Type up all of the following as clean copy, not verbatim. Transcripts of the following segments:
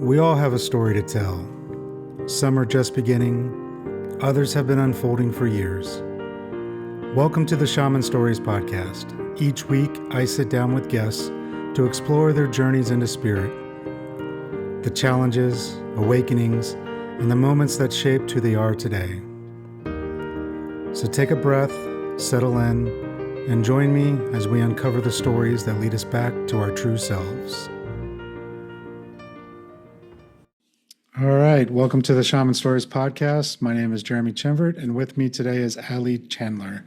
We all have a story to tell. Some are just beginning, others have been unfolding for years. Welcome to the Shaman Stories Podcast. Each week, I sit down with guests to explore their journeys into spirit, the challenges, awakenings, and the moments that shaped who they are today. So take a breath, settle in, and join me as we uncover the stories that lead us back to our true selves. All right, welcome to the Shaman Stories Podcast. My name is Jeremy Chenvert, and with me today is Allie Chandler.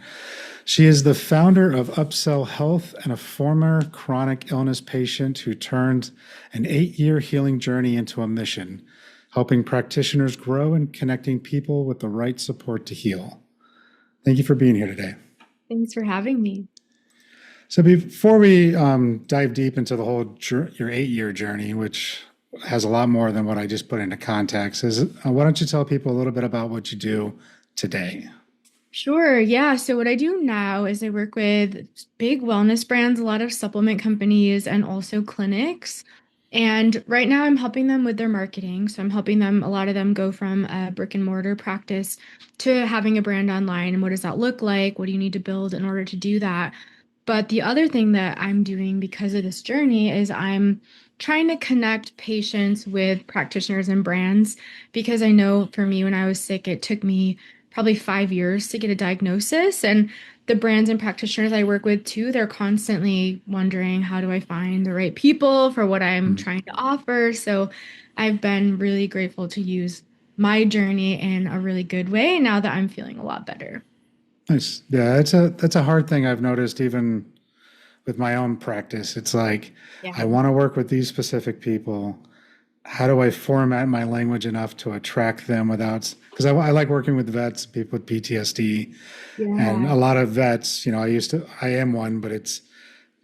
She is the founder of Upsell Health and a former chronic illness patient who turned an 8-year healing journey into a mission, helping practitioners grow and connecting people with the right support to heal. Thank you for being here today. Thanks for having me. So before we dive deep into the whole your 8-year journey, which has a lot more than what I just put into context, why don't you tell people a little bit about what you do today? Sure. Yeah. So what I do now is I work with big wellness brands, a lot of supplement companies, and also clinics. And right now I'm helping them with their marketing. So I'm helping them, a lot of them go from a brick and mortar practice to having a brand online. And what does that look like? What do you need to build in order to do that? But the other thing that I'm doing because of this journey is I'm trying to connect patients with practitioners and brands, because I know for me, when I was sick, it took me probably 5 years to get a diagnosis. And the brands and practitioners I work with too, they're constantly wondering, how do I find the right people for what I'm trying to offer? So I've been really grateful to use my journey in a really good way now that I'm feeling a lot better. Nice. Yeah, that's a hard thing I've noticed even with my own practice. It's like, I want to work with these specific people. How do I format my language enough to attract them without, because I like working with vets, people with PTSD, and a lot of vets, I am one, but it's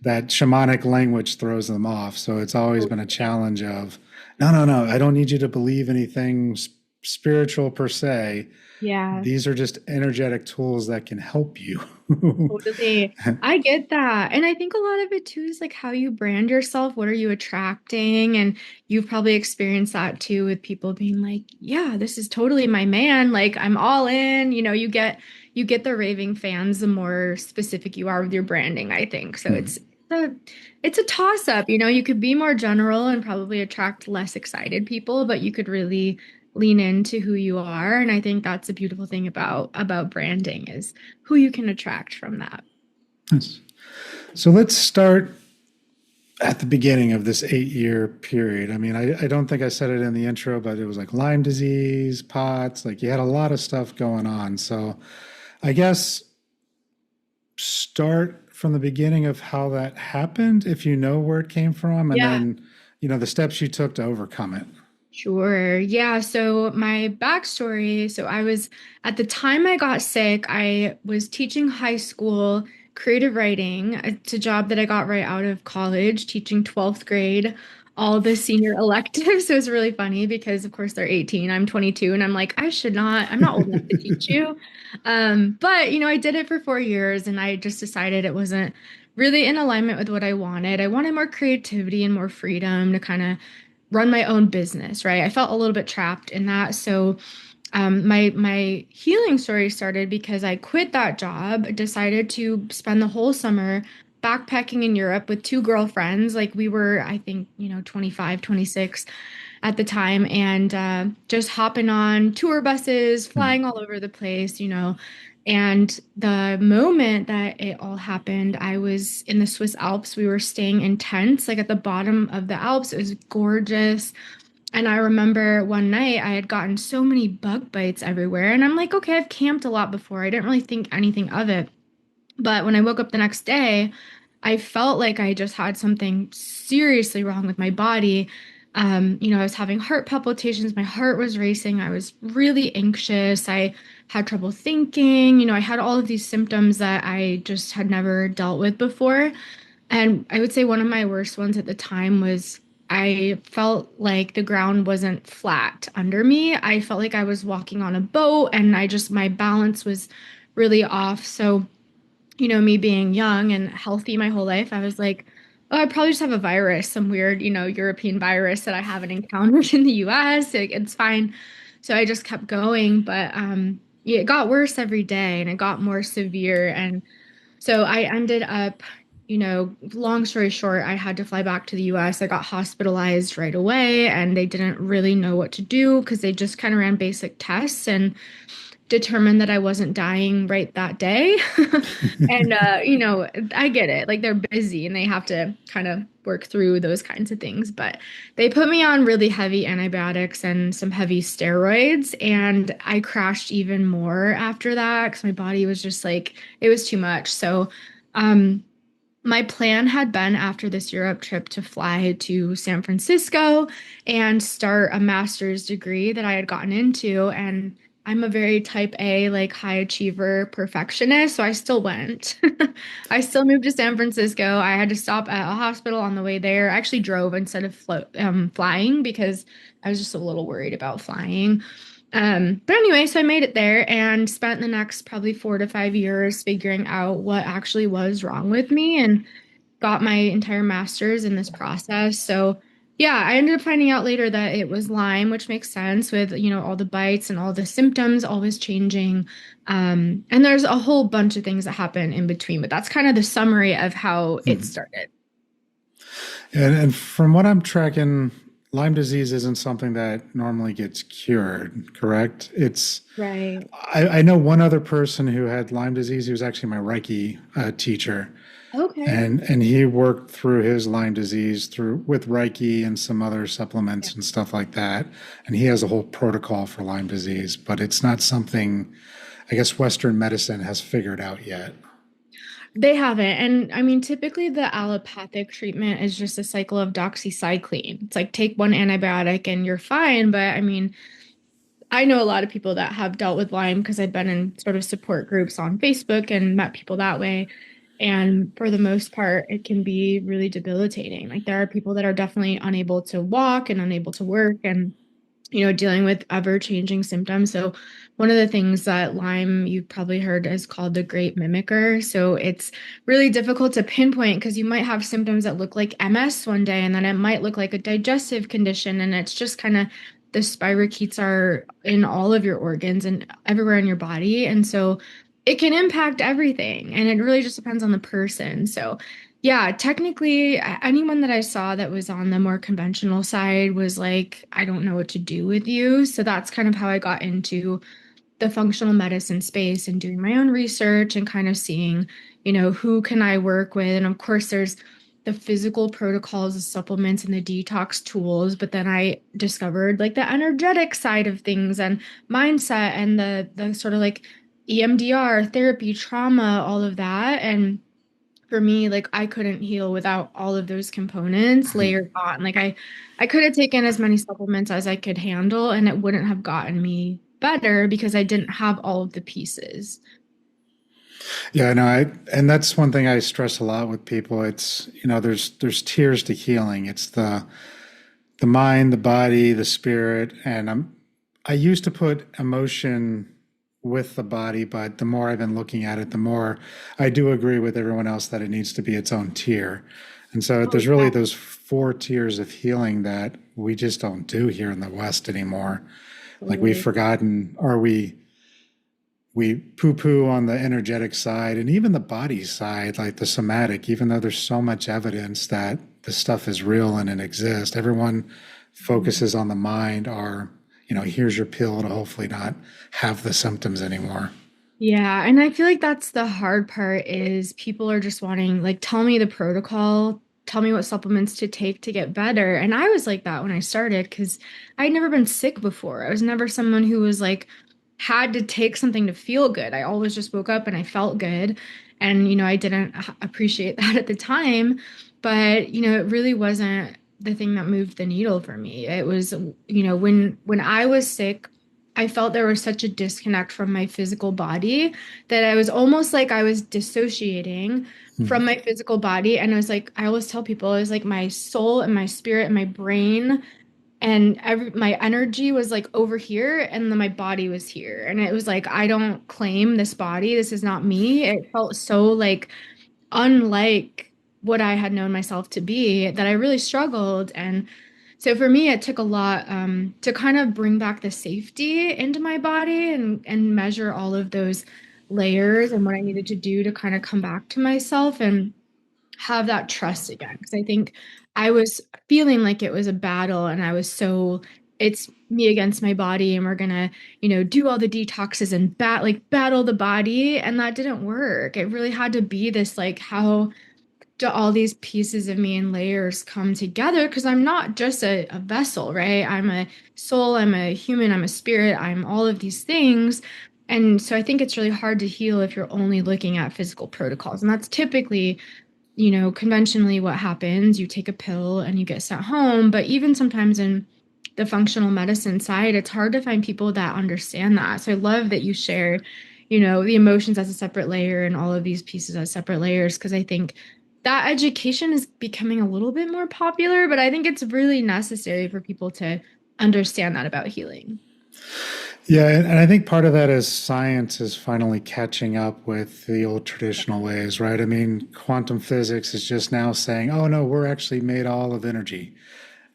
that shamanic language throws them off. So it's always been a challenge of, no, I don't need you to believe anything spiritual per se. Yeah. These are just energetic tools that can help you. Totally. I get that. And I think a lot of it too is like how you brand yourself. What are you attracting? And you've probably experienced that too with people being like, yeah, this is totally my man. Like I'm all in, you get the raving fans, the more specific you are with your branding, I think. So it's a toss up, you could be more general and probably attract less excited people, but you could really lean into who you are. And I think that's a beautiful thing about branding is who you can attract from that. Yes. So let's start at the beginning of this 8-year period. I mean, I don't think I said it in the intro, but it was like Lyme disease, POTS, like you had a lot of stuff going on. So I guess start from the beginning of how that happened, if you know where it came from, and then, the steps you took to overcome it. Sure. Yeah. So my backstory, at the time I got sick, I was teaching high school creative writing. It's a job that I got right out of college, teaching 12th grade, all the senior electives. So it was really funny because of course they're 18, I'm 22, and I'm like, I'm not old enough to teach you. But I did it for 4 years and I just decided it wasn't really in alignment with what I wanted. I wanted more creativity and more freedom to kind of run my own business, right? I felt a little bit trapped in that. So my healing story started because I quit that job, decided to spend the whole summer backpacking in Europe with 2 girlfriends. Like we were, I think, 25, 26 at the time, and just hopping on tour buses, flying all over the place, And the moment that it all happened, I was in the Swiss Alps. We were staying in tents, like at the bottom of the Alps. It was gorgeous. And I remember one night I had gotten so many bug bites everywhere. And I'm like, okay, I've camped a lot before. I didn't really think anything of it. But when I woke up the next day, I felt like I just had something seriously wrong with my body. I was having heart palpitations. My heart was racing. I was really anxious. I had trouble thinking. I had all of these symptoms that I just had never dealt with before. And I would say one of my worst ones at the time was I felt like the ground wasn't flat under me. I felt like I was walking on a boat and my balance was really off. So, me being young and healthy my whole life, I was like, oh, I probably just have a virus, some weird, European virus that I haven't encountered in the US. Like, it's fine. So I just kept going, but yeah, it got worse every day and it got more severe. And so I ended up, long story short, I had to fly back to the US. I got hospitalized right away and they didn't really know what to do because they just kind of ran basic tests and determined that I wasn't dying right that day. And I get it. Like they're busy and they have to kind of work through those kinds of things. But they put me on really heavy antibiotics and some heavy steroids. And I crashed even more after that because my body was just like, it was too much. So, um, my plan had been after this Europe trip to fly to San Francisco and start a master's degree that I had gotten into. And I'm a very type A, like high achiever perfectionist. So I still went. I still moved to San Francisco. I had to stop at a hospital on the way there. I actually drove instead of flying because I was just a little worried about flying. But anyway, so I made it there and spent the next probably 4 to 5 years figuring out what actually was wrong with me and got my entire master's in this process. So yeah, I ended up finding out later that it was Lyme, which makes sense with, all the bites and all the symptoms always changing. And there's a whole bunch of things that happen in between, but that's kind of the summary of how it Mhm. started. And from what I'm tracking, Lyme disease isn't something that normally gets cured, correct? Right. I know one other person who had Lyme disease. He was actually my Reiki teacher, Okay. and he worked through his Lyme disease through with Reiki and some other Yeah. supplements and stuff like that. And he has a whole protocol for Lyme disease, but it's not something I guess Western medicine has figured out yet. They haven't. And I mean, typically the allopathic treatment is just a cycle of doxycycline. It's like take one antibiotic and you're fine. But I mean, I know a lot of people that have dealt with Lyme because I've been in sort of support groups on Facebook and met people that way. And for the most part, it can be really debilitating. Like there are people that are definitely unable to walk and unable to work and, dealing with ever-changing symptoms. So one of the things that Lyme you've probably heard is called the great mimicker. So it's really difficult to pinpoint because you might have symptoms that look like MS one day and then it might look like a digestive condition. And it's just kind of the spirochetes are in all of your organs and everywhere in your body. And so it can impact everything. And it really just depends on the person. So, yeah, technically, anyone that I saw that was on the more conventional side was like, I don't know what to do with you. So that's kind of how I got into the functional medicine space and doing my own research and kind of seeing, who can I work with. And of course, there's the physical protocols, the supplements, and the detox tools. But then I discovered like the energetic side of things and mindset and the sort of like EMDR, therapy, trauma, all of that. And for me, like I couldn't heal without all of those components layered on. Like I could have taken as many supplements as I could handle, and it wouldn't have gotten me better because I didn't have all of the pieces. Yeah, no, and that's one thing I stress a lot with people. It's, there's tiers to healing. It's the mind, the body, the spirit, and I used to put emotion with the body, but the more I've been looking at it, the more I do agree with everyone else that it needs to be its own tier. And so Oh, there's really yeah. those four tiers of healing that we just don't do here in the West anymore. Like we've Totally. forgotten, or we poo-poo on the energetic side and even the body side, like the somatic, even though there's so much evidence that this stuff is real and it exists. Everyone Mhm. focuses on the mind or, here's your pill to hopefully not have the symptoms anymore. Yeah, and I feel like that's the hard part is people are just wanting like tell me the protocol, tell me what supplements to take to get better. And I was like that when I started because I'd never been sick before. I was never someone who was like had to take something to feel good. I always just woke up and I felt good. And I didn't appreciate that at the time, but it really wasn't the thing that moved the needle for me. It was, when I was sick, I felt there was such a disconnect from my physical body that I was almost like I was dissociating Mhm. from my physical body. And I was like, I always tell people, it was like my soul and my spirit and my brain and my energy was like over here and then my body was here. And it was like, I don't claim this body. This is not me. It felt so like unlike what I had known myself to be, that I really struggled. And so for me, it took a lot to kind of bring back the safety into my body and measure all of those layers and what I needed to do to kind of come back to myself and have that trust again. Because I think I was feeling like it was a battle and I was so, it's me against my body and we're gonna, do all the detoxes and battle the body. And that didn't work. It really had to be this like, how do all these pieces of me and layers come together? Because I'm not just a vessel, right? I'm a soul, I'm a human, I'm a spirit, I'm all of these things. And so I think it's really hard to heal if you're only looking at physical protocols. And that's typically, conventionally what happens. You take a pill and you get sent home. But even sometimes in the functional medicine side, it's hard to find people that understand that. So I love that you share, the emotions as a separate layer and all of these pieces as separate layers, because I think that education is becoming a little bit more popular, but I think it's really necessary for people to understand that about healing. Yeah, and I think part of that is science is finally catching up with the old traditional ways, right? I mean, quantum physics is just now saying, oh no, we're actually made all of energy.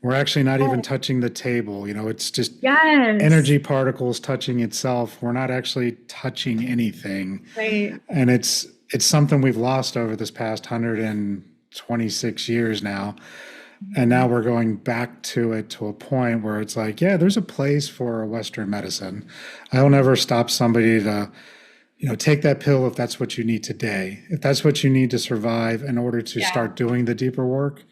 We're actually not even touching the table. It's just Yes. energy particles touching itself. We're not actually touching anything. Right. And it's something we've lost over this past 126 years now. And now we're going back to it to a point where it's like, yeah, there's a place for Western medicine. I'll never stop somebody to, take that pill if that's what you need today. If that's what you need to survive in order to start doing the deeper work,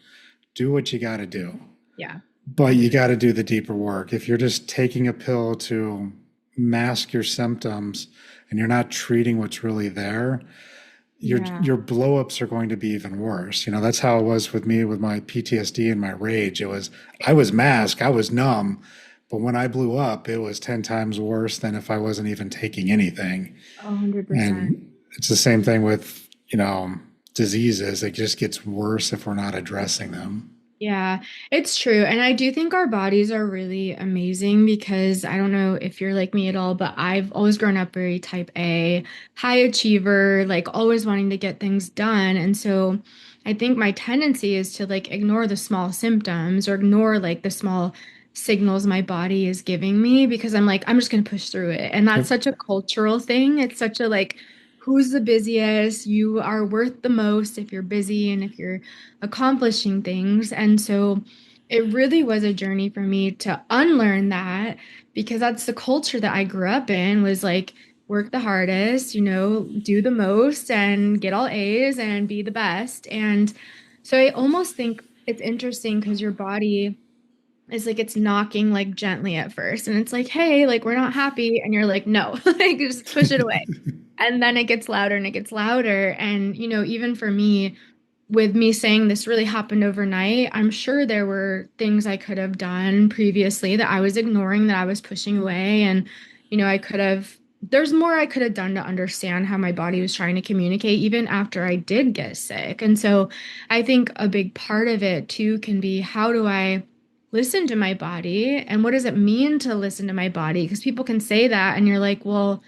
do what you got to do. Yeah. But you got to do the deeper work. If you're just taking a pill to mask your symptoms and you're not treating what's really there, your blow-ups are going to be even worse. That's how it was with me with my PTSD and my rage. I was masked, I was numb, but when I blew up, it was 10 times worse than if I wasn't even taking anything. 100%. And it's the same thing with, diseases. It just gets worse if we're not addressing them. Yeah, it's true. And I do think our bodies are really amazing because I don't know if you're like me at all, but I've always grown up very type A, high achiever, like always wanting to get things done. And so I think my tendency is to like ignore the small symptoms or ignore like the small signals my body is giving me because I'm like, I'm just going to push through it. And that's such a cultural thing. It's such a like, who's the busiest? You are worth the most if you're busy and if you're accomplishing things. And so it really was a journey for me to unlearn that because that's the culture that I grew up in was like work the hardest, do the most and get all A's and be the best. And so I almost think it's interesting because your body is like it's knocking like gently at first and it's like, hey, like we're not happy. And you're like, no, like just push it away. And then it gets louder and it gets louder. And, even for me, with me saying this really happened overnight, I'm sure there were things I could have done previously that I was ignoring, that I was pushing away. And, there's more I could have done to understand how my body was trying to communicate, even after I did get sick. And so I think a big part of it too can be how do I listen to my body and what does it mean to listen to my body? Because people can say that and you're like, well,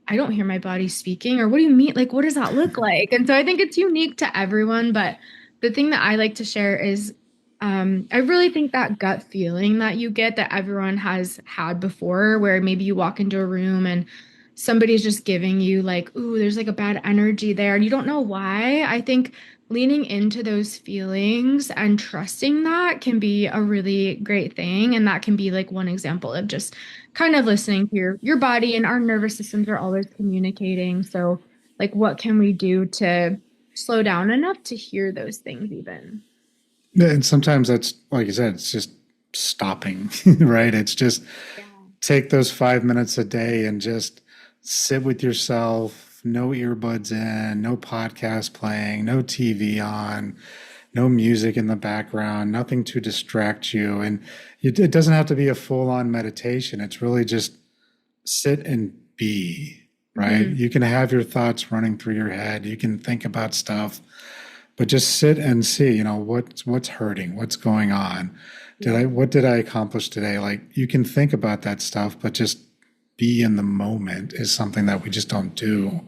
I don't hear my body speaking, or what do you mean? Like, what does that look like? And so I think it's unique to everyone. But the thing that I like to share is I really think that gut feeling that you get that everyone has had before, where maybe you walk into a room and somebody's just giving you like, ooh, there's like a bad energy there, and you don't know why. I think leaning into those feelings and trusting that can be a really great thing. And that can be like one example of just kind of listening to your body, and our nervous systems are always communicating. So like what can we do to slow down enough to hear those things even? Yeah, and sometimes that's, like you said, it's just stopping, right? It's just take those 5 minutes a day and just sit with yourself, no earbuds in, no podcast playing, no TV on, no music in the background, nothing to distract you. And it doesn't have to be a full-on meditation. It's really just sit and be, right? You can have your thoughts running through your head. You can think about stuff, but just sit and see, what's hurting, what's going on. What did I accomplish today? Like you can think about that stuff, but just be in the moment is something that we just don't do.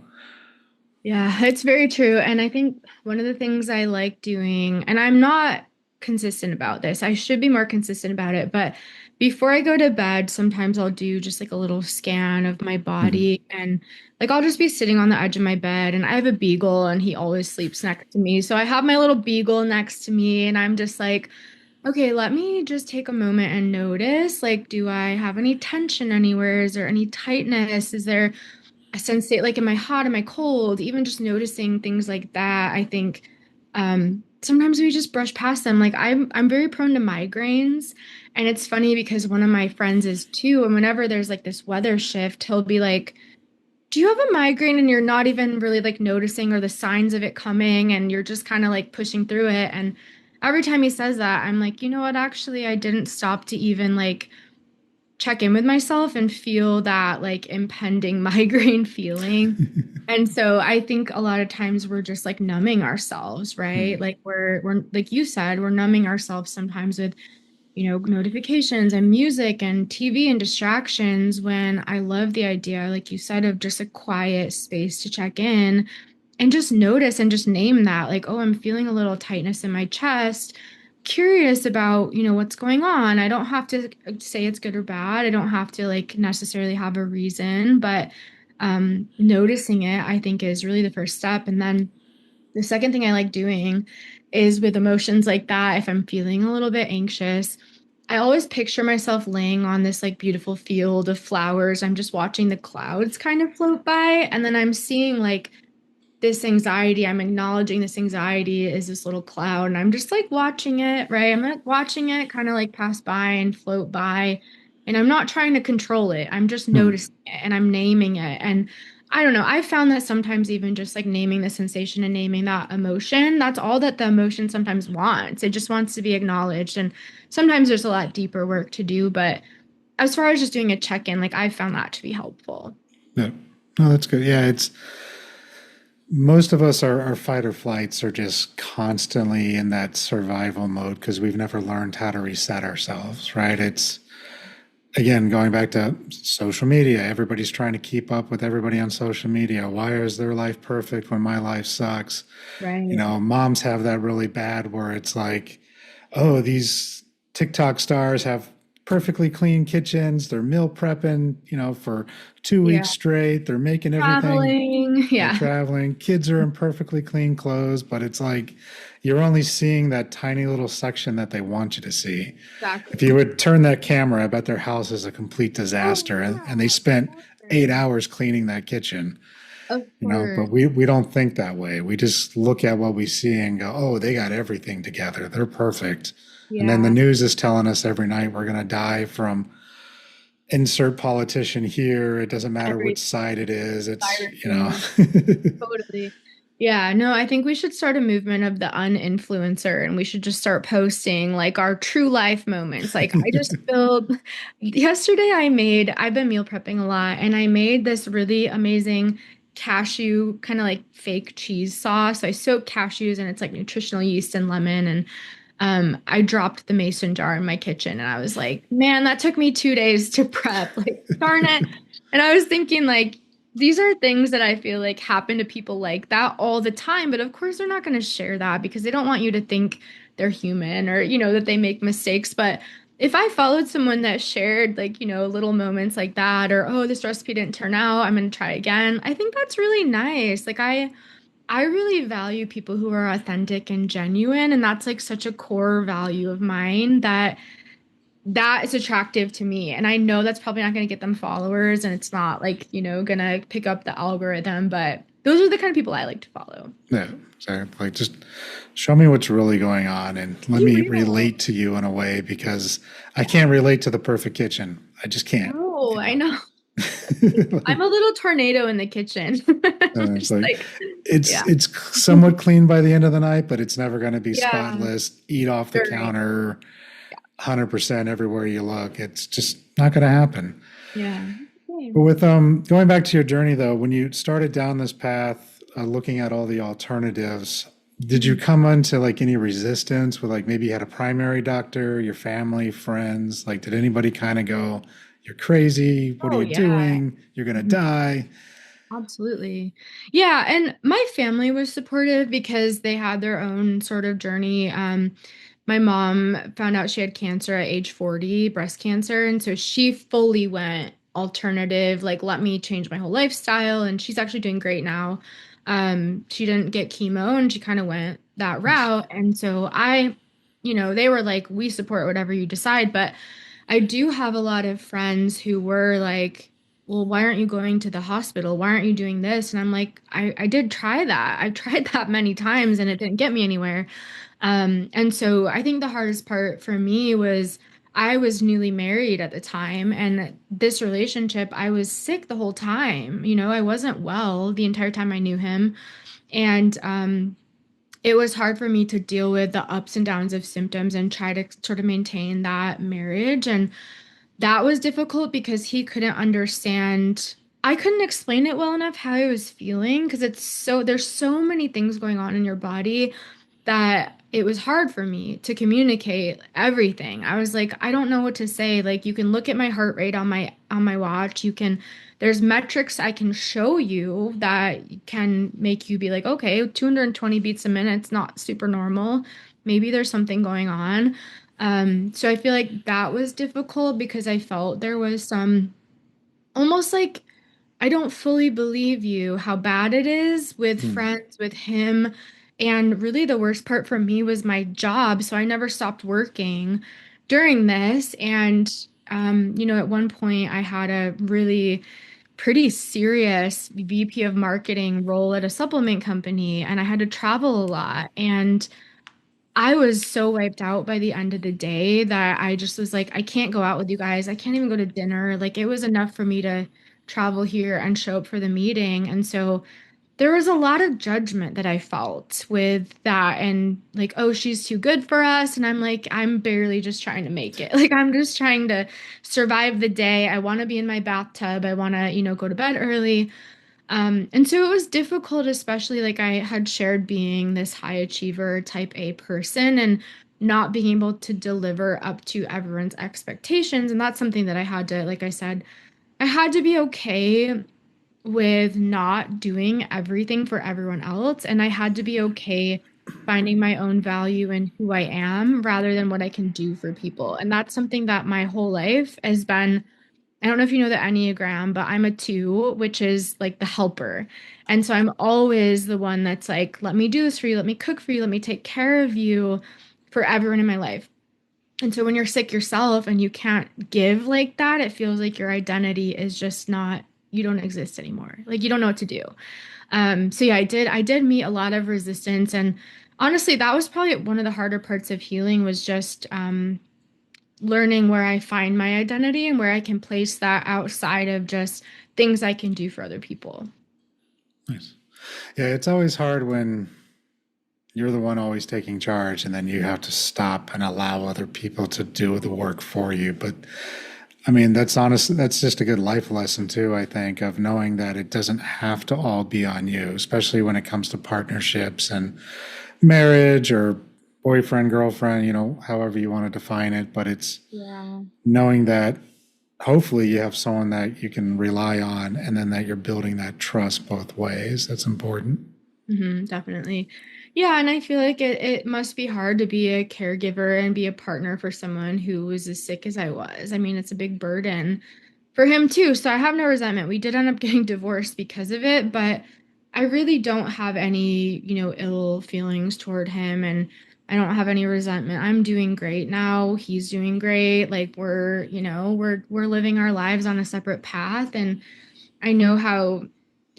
Yeah, it's very true. And I think one of the things I like doing, and I'm not consistent about this, I should be more consistent about it, but before I go to bed, sometimes I'll do just like a little scan of my Mhm. body. And like I'll just be sitting on the edge of my bed, and I have a beagle and he always sleeps next to me. So I have my little beagle next to me, and I'm just like, okay, let me just take a moment and notice, like, do I have any tension anywhere? Is there any tightness? Is there I sense it like, am I hot? Am I cold? Even just noticing things like that, I think sometimes we just brush past them. Like I'm very prone to migraines. And it's funny because one of my friends is too. And whenever there's like this weather shift, he'll be like, do you have a migraine and you're not even really like noticing or the signs of it coming and you're just kind of like pushing through it? And every time he says that, I'm like, you know what? Actually, I didn't stop to even like check in with myself and feel that like impending migraine feeling. And so I think a lot of times we're just like numbing ourselves, right? Mhm. Like we're like you said, we're numbing ourselves sometimes with, notifications and music and TV and distractions when I love the idea, like you said, of just a quiet space to check in and just notice and just name that like, oh, I'm feeling a little tightness in my chest, curious about what's going on. I don't have to say it's good or bad. I don't have to like necessarily have a reason, but noticing it I think is really the first step. And then the second thing I like doing is with emotions like that, if I'm feeling a little bit anxious, I always picture myself laying on this like beautiful field of flowers. I'm just watching the clouds kind of float by, and then I'm seeing like this anxiety, I'm acknowledging this anxiety is this little cloud, and I'm just like watching it, right? I'm like watching it kind of like pass by and float by. And I'm not trying to control it. I'm just Mhm. noticing it and I'm naming it. And I don't know. I found that sometimes even just like naming the sensation and naming that emotion, that's all that the emotion sometimes wants. It just wants to be acknowledged. And sometimes there's a lot deeper work to do. But as far as just doing a check-in, like I found that to be helpful. Yeah. No, that's good. Yeah, it's most of us our fight or flights are just constantly in that survival mode because we've never learned how to reset ourselves, right? It's again going back to social media. Everybody's trying to keep up with everybody on social media. Why is their life perfect when my life sucks? Right. Moms have that really bad where it's like, oh, these TikTok stars have perfectly clean kitchens. They're meal prepping, for 2 weeks Yeah. straight. They're making everything. Traveling. They're Yeah. traveling. Kids are in perfectly clean clothes, but it's like you're only seeing that tiny little section that they want you to see. If you Exactly. would turn that camera, I bet their house is a complete Oh, disaster, and they yeah, spent of 8 hours cleaning that kitchen. Of But course. we don't think that way. We just look at what we see and go, oh, they got everything together. They're perfect. And then the Yeah. news is telling us every night we're going to die from insert politician here. It doesn't matter which Every side it is. It's, viruses. Totally. Yeah, no, I think we should start a movement of the uninfluencer and we should just start posting like our true life moments. Like I just spilled yesterday I've been meal prepping a lot and I made this really amazing cashew kind of like fake cheese sauce. So I soaked cashews and it's like nutritional yeast and lemon and I dropped the mason jar in my kitchen and I was like, man, that took me 2 days to prep. Like, darn it. And I was thinking, like, these are things that I feel like happen to people like that all the time. But of course, they're not going to share that because they don't want you to think they're human or, that they make mistakes. But if I followed someone that shared, like, little moments like that, or, oh, this recipe didn't turn out, I'm going to try again, I think that's really nice. Like, I really value people who are authentic and genuine, and that's like such a core value of mine that is attractive to me. And I know that's probably not going to get them followers and it's not like, going to pick up the algorithm, but those are the kind of people I like to follow. Yeah, so like just show me what's really going on and let Be me real. relate to you in a way because I can't relate to the perfect kitchen. I just can't, No, you I know. know. I'm Like, a little tornado in the kitchen. it's Just like like, it's yeah. it's somewhat clean by the end of the night, but it's never going to be Yeah. spotless, eat off the You're right. counter 100% everywhere you look. It's just not going to happen. Yeah. But Same. with going back to your journey though, when you started down this path, looking at all the alternatives, did you Mhm. come into like any resistance with like maybe you had a primary doctor, your family, friends? Like, did anybody kind of go, "You're crazy. What are Oh, you yeah. doing? You're gonna Mhm. die." Absolutely. Yeah, and my family was supportive because they had their own sort of journey. My mom found out she had cancer at age 40, breast cancer, and so she fully went alternative, like let me change my whole lifestyle, and she's actually doing great now. She didn't get chemo and she kind of went that route. And so they were like, we support whatever you decide, but I do have a lot of friends who were like, well, why aren't you going to the hospital? Why aren't you doing this? And I'm like, I did try that. I've tried that many times and it didn't get me anywhere. And so I think the hardest part for me was I was newly married at the time, and this relationship, I was sick the whole time. I wasn't well the entire time I knew him. And it was hard for me to deal with the ups and downs of symptoms and try to sort of maintain that marriage. And that was difficult because he couldn't understand. I couldn't explain it well enough how I was feeling because there's so many things going on in your body that it was hard for me to communicate everything. I was like, I don't know what to say. Like you can look at my heart rate on my watch. There's metrics I can show you that can make you be like, okay, 220 beats a minute, it's not super normal. Maybe there's something going on. So I feel like that was difficult because I felt there was some almost like I don't fully believe you how bad it is with Hmm. friends, with him. And really, the worst part for me was my job. So I never stopped working during this. And, at one point, I had a really pretty serious VP of marketing role at a supplement company, and I had to travel a lot. And I was so wiped out by the end of the day that I just was like, I can't go out with you guys. I can't even go to dinner. Like, it was enough for me to travel here and show up for the meeting. And so there was a lot of judgment that I felt with that. And like, oh, she's too good for us. And I'm like, I'm barely just trying to make it. Like, I'm just trying to survive the day. I want to be in my bathtub. I want to, go to bed early. And so it was difficult, especially like I had shared being this high achiever type A person and not being able to deliver up to everyone's expectations. And that's something that I had to, like I said, I had to be okay with not doing everything for everyone else. And I had to be okay finding my own value in who I am rather than what I can do for people. And that's something that my whole life has been. I don't know if you know the Enneagram, but I'm a two, which is like the helper. And so I'm always the one that's like, let me do this for you, let me cook for you, let me take care of you for everyone in my life. And so when you're sick yourself and you can't give like that, it feels like your identity is just not, you don't exist anymore. Like you don't know what to do. So yeah, I did meet a lot of resistance. And honestly, that was probably one of the harder parts of healing was just learning where I find my identity and where I can place that outside of just things I can do for other people. Nice. Yeah, it's always hard when you're the one always taking charge and then you have to stop and allow other people to do the work for you. But I mean, that's just a good life lesson too, I think, of knowing that it doesn't have to all be on you, especially when it comes to partnerships and marriage or boyfriend, girlfriend, however you want to define it. But it's Yeah. knowing that hopefully you have someone that you can rely on and then that you're building that trust both ways. That's important. Definitely. Yeah, and I feel like it must be hard to be a caregiver and be a partner for someone who was as sick as I was. I mean, it's a big burden for him too. So I have no resentment. We did end up getting divorced because of it, but I really don't have any, ill feelings toward him and I don't have any resentment. I'm doing great now. He's doing great. Like we're living our lives on a separate path and I know how,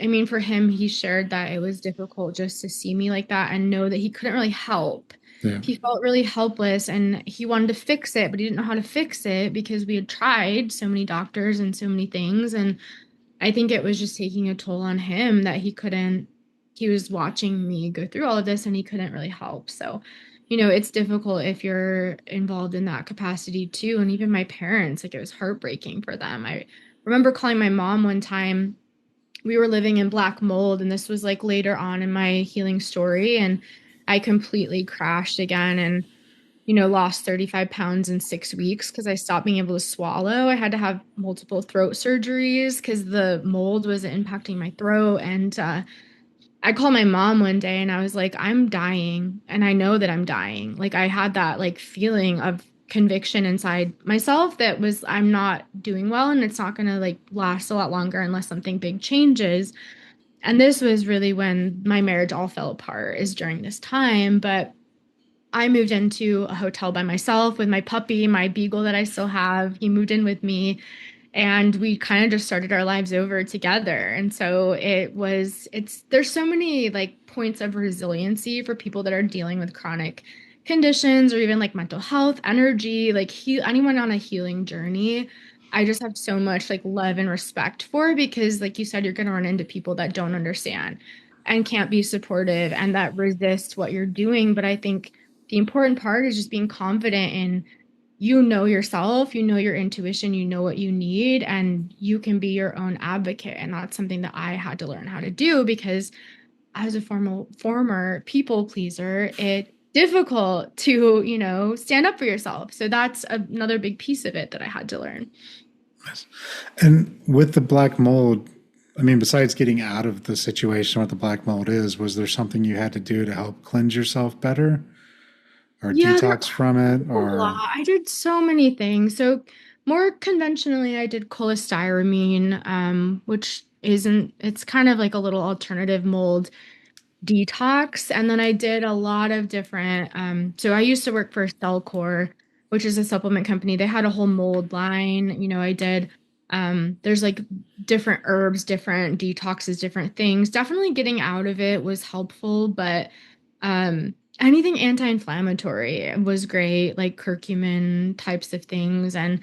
I mean, for him, he shared that it was difficult just to see me like that and know that he couldn't really help. Yeah. He felt really helpless and he wanted to fix it, but he didn't know how to fix it because we had tried so many doctors and so many things. And I think it was just taking a toll on him that he was watching me go through all of this and he couldn't really help. So, it's difficult if you're involved in that capacity too. And even my parents, like it was heartbreaking for them. I remember calling my mom one time. We were living in black mold, and this was like later on in my healing story. And I completely crashed again. And lost 35 pounds in 6 weeks because I stopped being able to swallow. I had to have multiple throat surgeries because the mold was impacting my throat. And I called my mom one day and I was like, I'm dying. And I know that I'm dying. Like I had that like feeling of conviction inside myself that was, I'm not doing well and it's not going to like last a lot longer unless something big changes. And this was really when my marriage all fell apart, is during this time. But I moved into a hotel by myself with my puppy, my beagle that I still have. He moved in with me and we kind of just started our lives over together. And so there's so many like points of resiliency for people that are dealing with chronic conditions or even like mental health, energy, like anyone on a healing journey. I just have so much like love and respect for, because like you said, you're going to run into people that don't understand and can't be supportive and that resist what you're doing. But I think the important part is just being confident in, yourself, your intuition, you know what you need, and you can be your own advocate. And that's something that I had to learn how to do, because as a former people pleaser, it's difficult to, stand up for yourself. So that's another big piece of it that I had to learn. And with the black mold, I mean, besides getting out of the situation what the black mold is, was there something you had to do to help cleanse yourself better or Yeah, detox from it? a lot. Or I did so many things. So more conventionally, I did cholestyramine, which it's kind of like a little alternative mold detox. And then I did a lot of different, so I used to work for Cellcore, which is a supplement company. They had a whole mold line. I did, there's like different herbs, different detoxes, different things. Definitely getting out of it was helpful, but anything anti-inflammatory was great, like curcumin types of things, and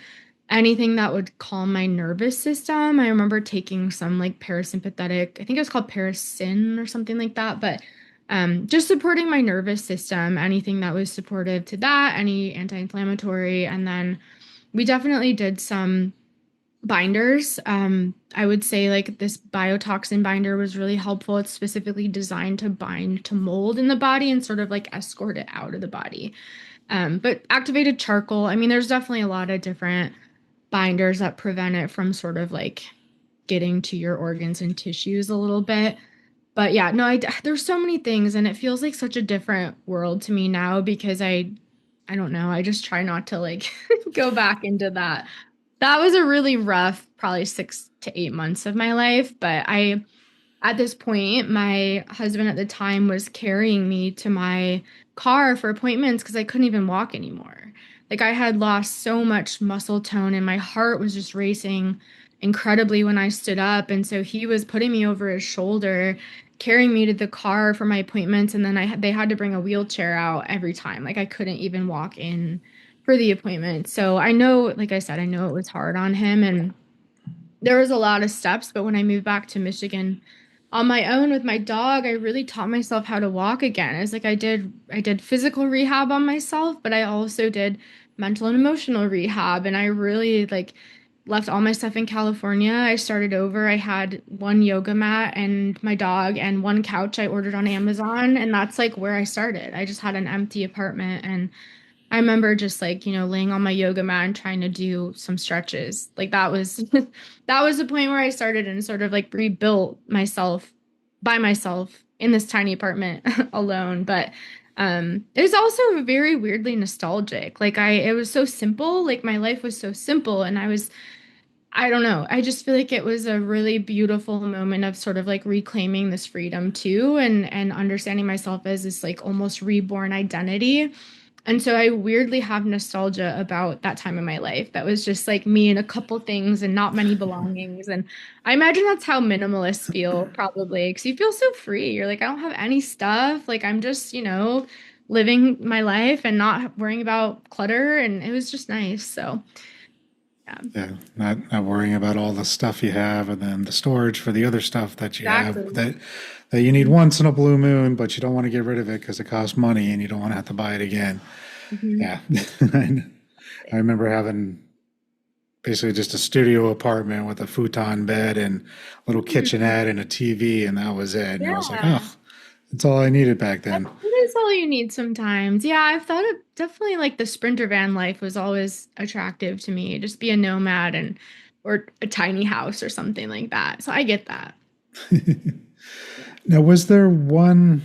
anything that would calm my nervous system. I remember taking some like parasympathetic, I think it was called Parasyn or something like that, but just supporting my nervous system, anything that was supportive to that, any anti-inflammatory. And then we definitely did some binders. I would say like this biotoxin binder was really helpful. It's specifically designed to bind to mold in the body and sort of like escort it out of the body. But activated charcoal, I mean, there's definitely a lot of different binders that prevent it from sort of like getting to your organs and tissues a little bit. But yeah, no, there's so many things, and it feels like such a different world to me now, because I don't know, I just try not to like go back into that. That was a really rough, probably 6 to 8 months of my life. But at this point, my husband at the time was carrying me to my car for appointments because I couldn't even walk anymore. Like I had lost so much muscle tone and my heart was just racing incredibly when I stood up. And so he was putting me over his shoulder, carrying me to the car for my appointments. And then they had to bring a wheelchair out every time. Like I couldn't even walk in for the appointment. So I know, like I said, I know it was hard on him and there was a lot of steps. But when I moved back to Michigan on my own with my dog, I really taught myself how to walk again. It's like I did physical rehab on myself, but I also did mental and emotional rehab. And I really like left all my stuff in California. I started over. I had one yoga mat and my dog and one couch I ordered on Amazon. And that's like where I started. I just had an empty apartment, and I remember just like, laying on my yoga mat and trying to do some stretches. Like that was that was the point where I started and sort of like rebuilt myself by myself in this tiny apartment alone. But it was also very weirdly nostalgic. Like it was so simple, like my life was so simple, and I don't know. I just feel like it was a really beautiful moment of sort of like reclaiming this freedom too, and understanding myself as this like almost reborn identity. And so I weirdly have nostalgia about that time in my life. That was just like me and a couple things and not many belongings. And I imagine that's how minimalists feel probably, because you feel so free. You're like, I don't have any stuff. Like I'm just, living my life and not worrying about clutter. And it was just nice. So yeah. yeah, not worrying about all the stuff you have and then the storage for the other stuff that you have Exactly. that you need once in a blue moon, but you don't want to get rid of it because it costs money and you don't want to have to buy it again. Mhm. Yeah. I remember having basically just a studio apartment with a futon bed and a little Mhm. kitchenette and a TV, and that was it. And I was like, Yeah. oh, that's all I needed back That's then. what is all you need sometimes. Yeah, I've thought of definitely like the sprinter van life was always attractive to me. Just be a nomad and or a tiny house or something like that. So I get that. Now, was there one,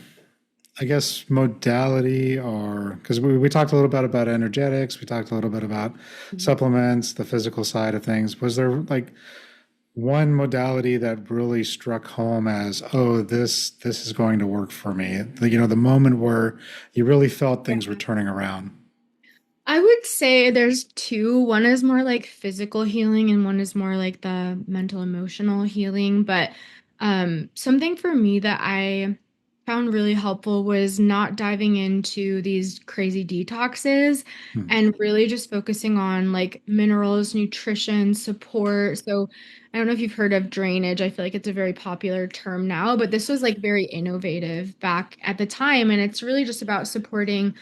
I guess, modality or because we talked a little bit about energetics, we talked a little bit about supplements, the physical side of things. Was there like one modality that really struck home as, oh, this is going to work for me? The moment where you really felt things were turning around. I would say there's two. One is more like physical healing, and one is more like the mental emotional healing. But something for me that I found really helpful was not diving into these crazy detoxes Hmm. and really just focusing on like minerals, nutrition, support. So I don't know if you've heard of drainage. I feel like it's a very popular term now, but this was like very innovative back at the time. And it's really just about supporting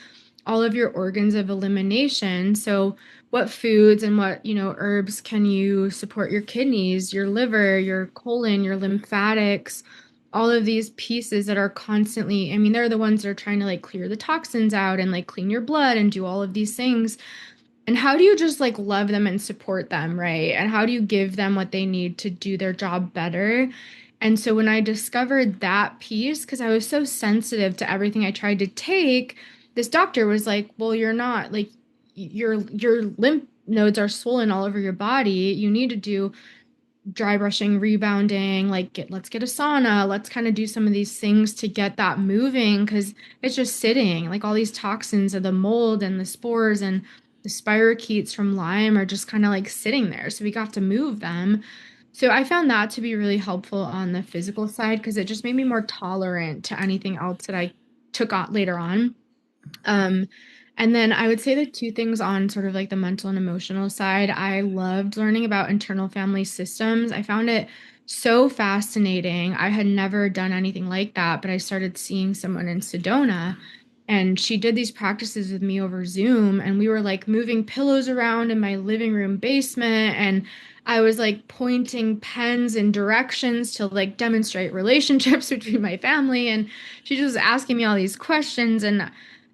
all of your organs of elimination. So, what foods and what, herbs can you support your kidneys, your liver, your colon, your lymphatics, all of these pieces that are constantly, I mean, they're the ones that are trying to like clear the toxins out and like clean your blood and do all of these things. And how do you just like love them and support them, right? And how do you give them what they need to do their job better? And so when I discovered that piece, because I was so sensitive to everything I tried to take, this doctor was like, "Well, you're not like your lymph nodes are swollen all over your body. You need to do dry brushing, rebounding, like let's get a sauna, let's kind of do some of these things to get that moving because it's just sitting. Like all these toxins of the mold and the spores and the spirochetes from Lyme are just kind of like sitting there. So we got to move them. So I found that to be really helpful on the physical side because it just made me more tolerant to anything else that I took on later on. Um, and then I would say the two things on sort of like the mental and emotional side, I loved learning about internal family systems. I found it so fascinating. I had never done anything like that, but I started seeing someone in Sedona and she did these practices with me over Zoom and we were like moving pillows around in my living room basement and I was like pointing pens in directions to like demonstrate relationships between my family and she just was asking me all these questions and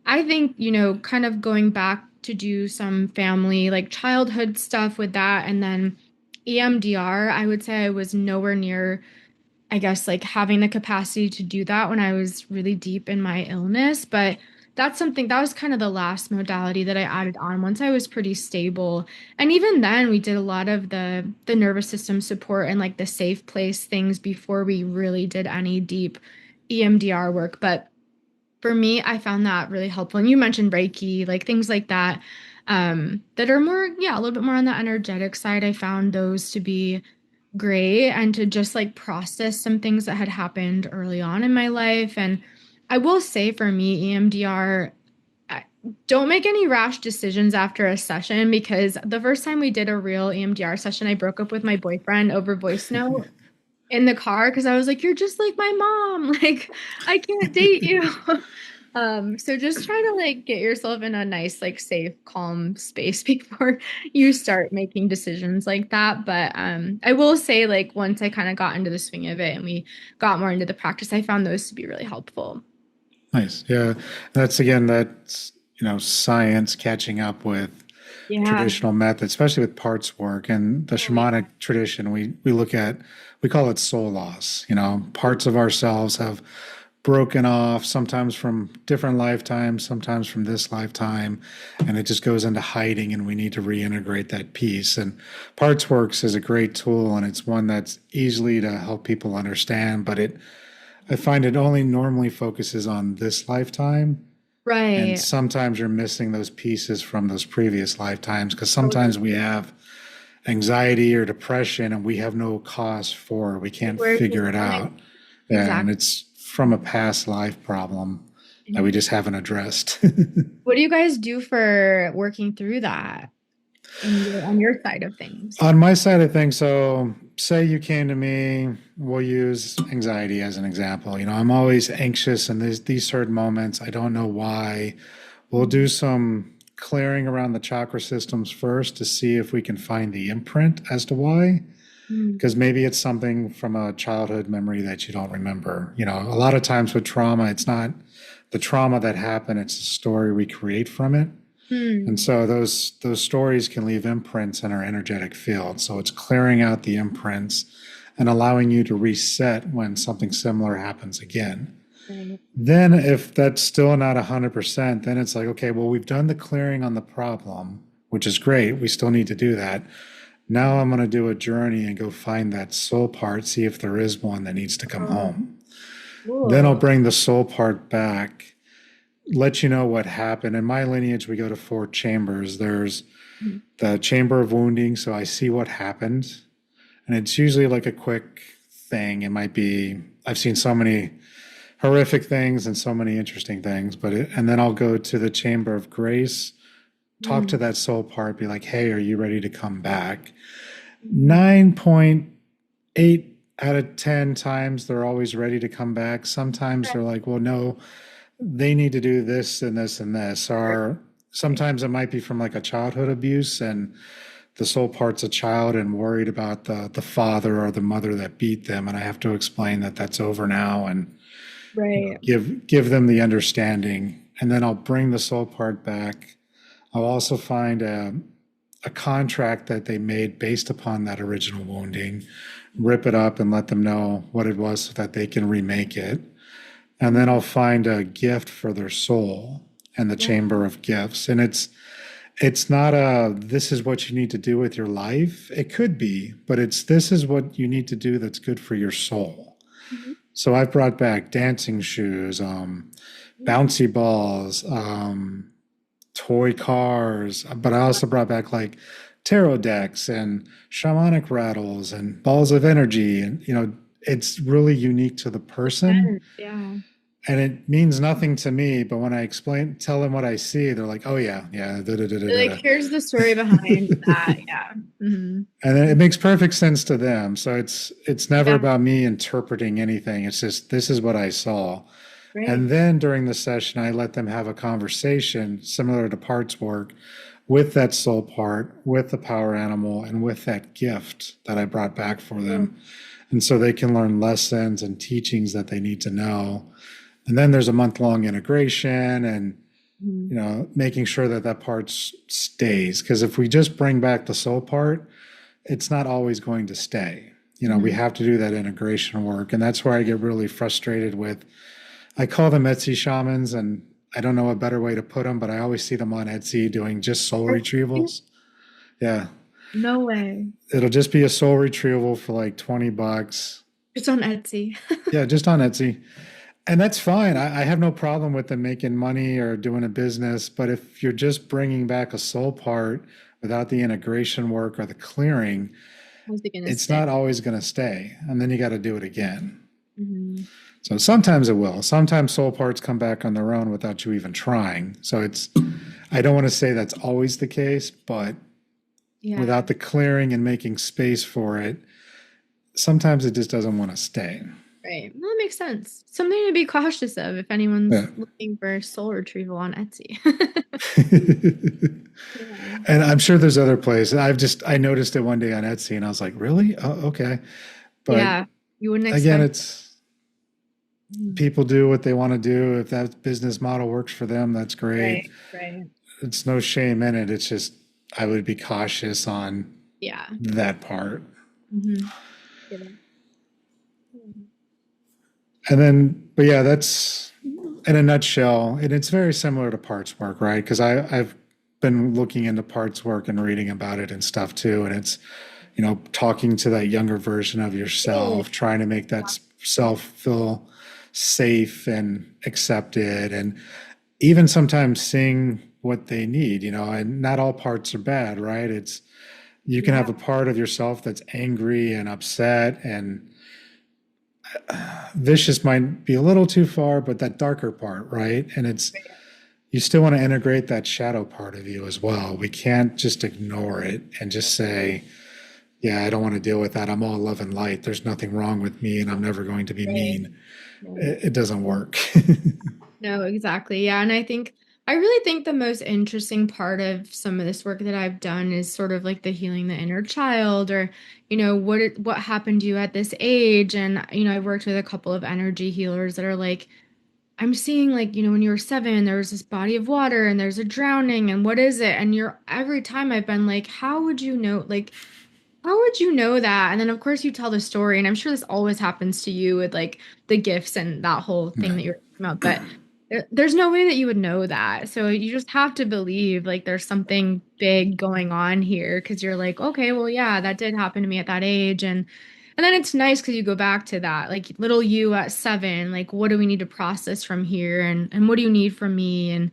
I think, kind of going back to do some family, like childhood stuff with that. And then EMDR, I would say I was nowhere near, I guess, like having the capacity to do that when I was really deep in my illness. But that's something that was kind of the last modality that I added on once I was pretty stable. And even then we did a lot of the nervous system support and like the safe place things before we really did any deep EMDR work. But for me, I found that really helpful. And you mentioned Reiki, like things like that, that are more, yeah, a little bit more on the energetic side. I found those to be great and to just like process some things that had happened early on in my life. And I will say for me, EMDR, don't make any rash decisions after a session because the first time we did a real EMDR session, I broke up with my boyfriend over voice note in the car because I was like, "You're just like my mom. Like, I can't date you." So just try to like get yourself in a nice, like safe, calm space before you start making decisions like that. But I will say, like, once I kind of got into the swing of it and we got more into the practice, I found those to be really helpful. Nice. Yeah. That's science catching up with Yeah. traditional methods, especially with parts work and the Oh, yeah. shamanic tradition. We call it soul loss. Parts of ourselves have broken off, sometimes from different lifetimes, sometimes from this lifetime, and it just goes into hiding, and we need to reintegrate that piece. And parts works is a great tool, and it's one that's easily to help people understand, but I find it only normally focuses on this lifetime. And Right. sometimes you're missing those pieces from those previous lifetimes because sometimes Totally. we have anxiety or depression and we have no cause for it. We Like, can't where's this figure it coming? out. Yeah, and Exactly. it's from a past life problem that we just haven't addressed. What do you guys do for working through that on your side of things? On my side of things, so say you came to me, we'll use anxiety as an example. I'm always anxious in these certain moments. I don't know why. We'll do some clearing around the chakra systems first to see if we can find the imprint as to why. Mm. Because maybe it's something from a childhood memory that you don't remember. A lot of times with trauma, it's not the trauma that happened, it's a story we create from it. And Hmm. so those stories can leave imprints in our energetic field. So it's clearing out the imprints and allowing you to reset when something similar happens again. Right. Then if that's still not 100%, then it's like, okay, well, we've done the clearing on the problem, which is great. We still need to do that. Now I'm going to do a journey and go find that soul part, see if there is one that needs to come Oh, home. Then I'll cool. bring the soul part back, let you know what happened. In my lineage, we go to 4 chambers. There's Mhm. the chamber of wounding, so I see what happened. And it's usually like a quick thing. It might be, I've seen so many horrific things and so many interesting things, and then I'll go to the chamber of grace, talk to Mhm. that soul part, be like, hey, are you ready to come back? Mhm. 9.8 out of 10 times they're always ready to come back. Sometimes they're like, well, no, they need to do this and this and this. Or Right. sometimes it might be from like a childhood abuse and the soul part's a child and worried about the father or the mother that beat them. And I have to explain that that's over now and Right. give them the understanding. And then I'll bring the soul part back. I'll also find a contract that they made based upon that original wounding, rip it up and let them know what it was so that they can remake it. And then I'll find a gift for their soul and the Wow. chamber of gifts. And it's not this is what you need to do with your life. It could be, but it's this is what you need to do that's good for your soul. Mhm. So I've brought back dancing shoes, bouncy balls, toy cars, but I also brought back like tarot decks and shamanic rattles and balls of energy. And, it's really unique to the person. Yeah. And it means nothing to me, but when I tell them what I see, they're like, "Oh yeah, yeah." Da, da, da, da, Like, da. here's the story behind that. Yeah. Hmm. And it makes perfect sense to them. So it's never Yeah. about me interpreting anything. It's just this is what I saw. Right. And then during the session, I let them have a conversation similar to parts work with that soul part, with the power animal, and with that gift that I brought back for Cool. them. And so they can learn lessons and teachings that they need to know. And then there's a month-long integration and Mhm. making sure that that part stays. Because if we just bring back the soul part, it's not always going to stay. We Mhm. have to do that integration work. And that's where I get really frustrated with, I call them Etsy shamans, and I don't know a better way to put them, but I always see them on Etsy doing just soul retrievals. Yeah. No way. It'll just be a soul retrieval for like $20. It's on Etsy. Yeah, just on Etsy. And that's fine. I have no problem with them making money or doing a business. But if you're just bringing back a soul part without the integration work or the clearing, How's it gonna it's stay? not always going to stay. And then you got to do it again. Hmm. So sometimes it will. Sometimes soul parts come back on their own without you even trying. So I don't want to say that's always the case, but Yeah. without the clearing and making space for it, sometimes it just doesn't want to stay. Right. Well, that makes sense. Something to be cautious of if anyone's Yeah. looking for soul retrieval on Etsy. Yeah. And I'm sure there's other places. I noticed it one day on Etsy and I was like, really? Oh, okay. But Yeah. You wouldn't again, expect. it's Mhm. people do what they want to do. If that business model works for them, that's great. Right. Right. It's no shame in it. It's just I would be cautious on Yeah. that part. Hmm. Get it. And then, but yeah, that's in a nutshell. And it's very similar to parts work, right? Because I've been looking into parts work and reading about it and stuff too. And it's, talking to that younger version of Oh, yourself, trying to make that self feel safe and accepted. And even sometimes seeing what they need, and not all parts are bad, right? You can yeah. have a part of yourself that's angry and upset and vicious might be a little too far, but that darker part, right? And you still want to integrate that shadow part of you as well. We can't just ignore it and just say, yeah, I don't want to deal with that. I'm all love and light. There's nothing wrong with me and I'm never going to be Right. mean. Right. It doesn't work. No, exactly. Yeah. And I really think the most interesting part of some of this work that I've done is sort of like the healing the inner child or, what happened to you at this age. And, I've worked with a couple of energy healers that are like, I'm seeing like, when you were 7, there was this body of water and there's a drowning and what is it? And you're every time I've been like, how would you know? Like, how would you know that? And then of course you tell the story, and I'm sure this always happens to you with like the gifts and that whole thing Yeah. that you're talking about, but there's no way that you would know that. So you just have to believe like there's something big going on here because you're like, okay, well, yeah, that did happen to me at that age. And then it's nice because you go back to that, like little you at 7, like what do we need to process from here and what do you need from me? And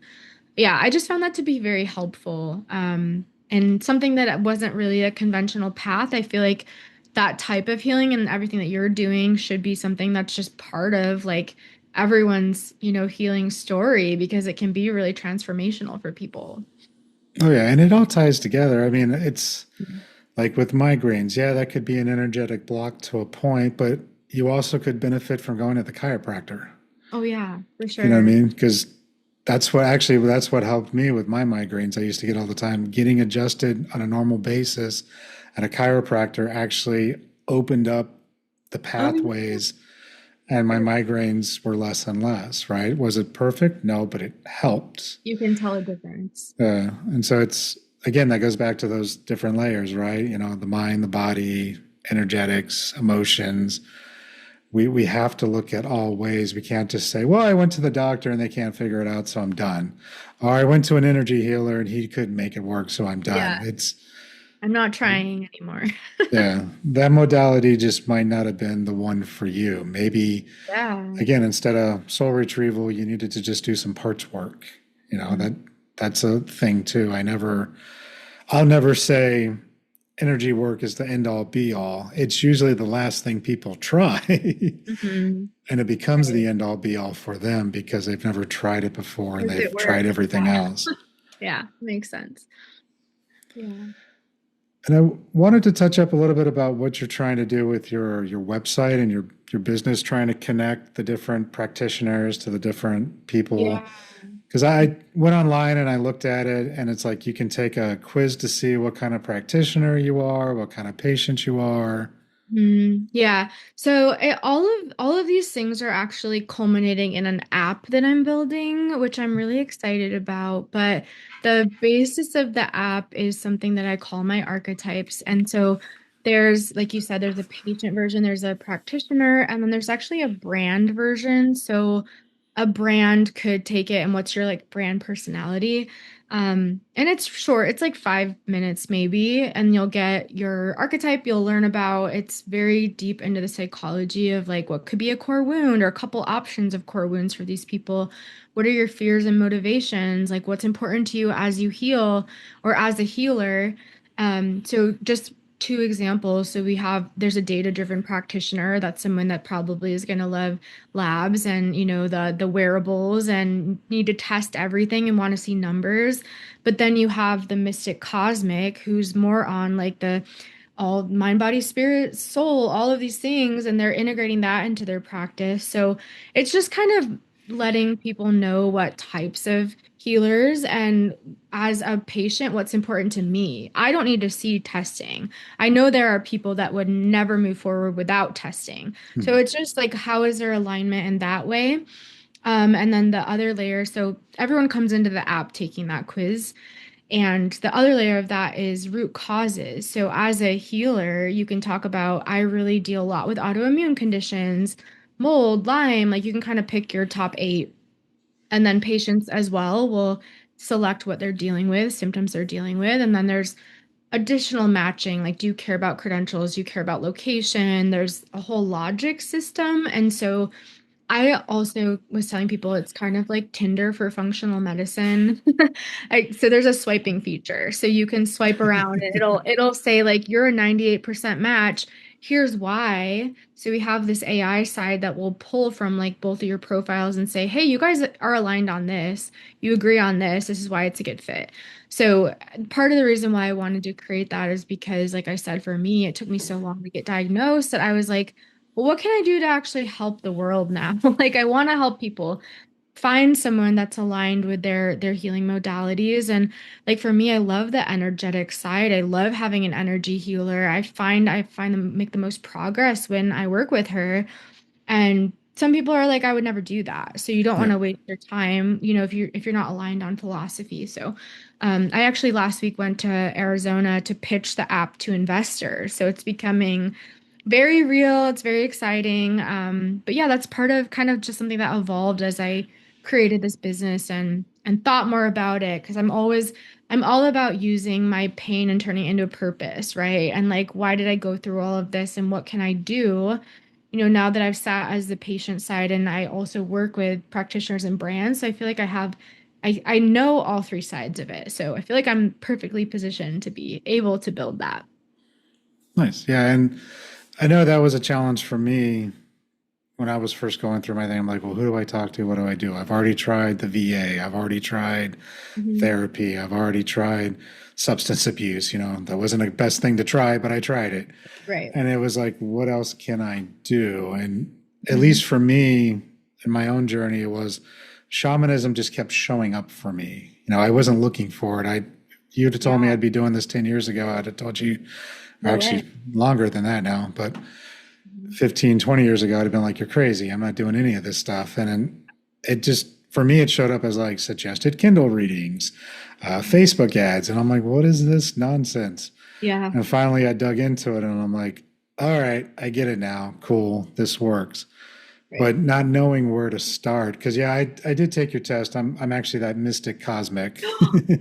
yeah, I just found that to be very helpful. And something that wasn't really a conventional path. I feel like that type of healing and everything that you're doing should be something that's just part of like everyone's, healing story because it can be really transformational for people. Oh, yeah. And it all ties together. I mean, it's like with migraines, yeah, that could be an energetic block to a point, but you also could benefit from going to the chiropractor. Oh yeah, for You know what I sure. mean? Because that's what helped me with my migraines. I used to get all the time. Getting adjusted on a normal basis at a chiropractor actually opened up the Oh yeah. pathways, and my migraines were less and less, right? Was it perfect? No, but it helped. You can tell a difference. And so it's, again, that goes back to those different layers, right? You know, the mind, the body, energetics, emotions. We have to look at all ways. We can't just say, well, I went to the doctor and they can't figure it out, so I'm done. Or I went to an energy healer and he couldn't make it work, so I'm done. Yeah, It's, I'm not trying anymore. yeah, that modality just might not have been the one for you. Maybe, Yeah. again, instead of soul retrieval, you needed to just do some parts work. You know, Mhm. that's a thing too. I'll never say energy work is the end all be all. It's usually the last thing people try. Mhm. And it becomes Right. the end all be all for them because they've never tried it before and Because it they've tried works. everything Yeah. else. Yeah, makes sense. Yeah. And I wanted to touch up a little bit about what you're trying to do with your website and your business, trying to connect the different practitioners to the different people. Yeah. Because I went online and I looked at it, and it's like you can take a quiz to see what kind of practitioner you are, what kind of patient you are. Yeah. So all of these things are actually culminating in an app that I'm building, which I'm really excited about. But the basis of the app is something that I call my archetypes. And so there's, like you said, there's a patient version, there's a practitioner, and then there's actually a brand version. So a brand could take it and what's your like brand personality. And it's short, it's like 5 minutes maybe, and you'll get your archetype, you'll learn about it's very deep into the psychology of like what could be a core wound or a couple options of core wounds for these people. What are your fears and motivations? Like what's important to you as you heal or as a healer? So just two examples. So there's a data-driven practitioner. That's someone that probably is going to love labs and the wearables and need to test everything and want to see numbers. But then you have the mystic cosmic who's more on like the all mind, body, spirit, soul, all of these things, and they're integrating that into their practice. So it's just kind of letting people know what types of healers and as a patient, what's important to me. I don't need to see testing. I know there are people that would never move forward without testing. So Hmm. it's just like, how is there alignment in that way? And then the other layer, so everyone comes into the app taking that quiz. And the other layer of that is root causes. So, as a healer, you can talk about, I really deal a lot with autoimmune conditions, mold, Lyme, like you can kind of pick your top 8. And then patients as well will select what they're dealing with, symptoms they're dealing with. And then there's additional matching, like do you care about credentials? Do you care about location? There's a whole logic system. And so I also was telling people it's kind of like Tinder for functional medicine. So there's a swiping feature. So you can swipe around and it'll say like you're a 98% match. Here's why. So we have this AI side that will pull from like both of your profiles and say, "Hey, you guys are aligned on this. You agree on this. This is why it's a good fit." So part of the reason why I wanted to create that is because like I said, for me, it took me so long to get diagnosed that I was like, well, what can I do to actually help the world now? Like I want to help people find someone that's aligned with their healing modalities. And like for me, I love the energetic side. I love having an energy healer. I find them make the most progress when I work with her. And some people are like, I would never do that. So you don't want Yeah. to waste your time, if you're not aligned on philosophy. So I actually last week went to Arizona to pitch the app to investors. So it's becoming very real. It's very exciting. But yeah, that's part of kind of just something that evolved as I created this business and thought more about it. Because I'm all about using my pain and turning it into a purpose, right? And like, why did I go through all of this and what can I do? Now that I've sat as the patient side and I also work with practitioners and brands, so I feel like I know all three sides of it. So I feel like I'm perfectly positioned to be able to build that. Nice. Yeah. And I know that was a challenge for me when I was first going through my thing. I'm like, well, who do I talk to? What do I do? I've already tried the VA. I've already tried Mhm. therapy. I've already tried substance abuse. That wasn't the best thing to try, but I tried it. Right. And it was like, what else can I do? And at Mhm. least for me, in my own journey, it was shamanism just kept showing up for me. I wasn't looking for it. You'd have told me Yeah. I'd be doing this 10 years ago. I'd have told you, or No way. actually longer than that now, but Mhm. 15, 20 years ago, I'd have been like, you're crazy. I'm not doing any of this stuff. And then it just, for me, it showed up as like suggested Kindle readings, Facebook ads. And I'm like, what is this nonsense? Yeah. And finally, I dug into it and I'm like, all right, I get it now. Cool. This works. Right. But not knowing where to start. Because, yeah, I did take your test. I'm actually that mystic cosmic.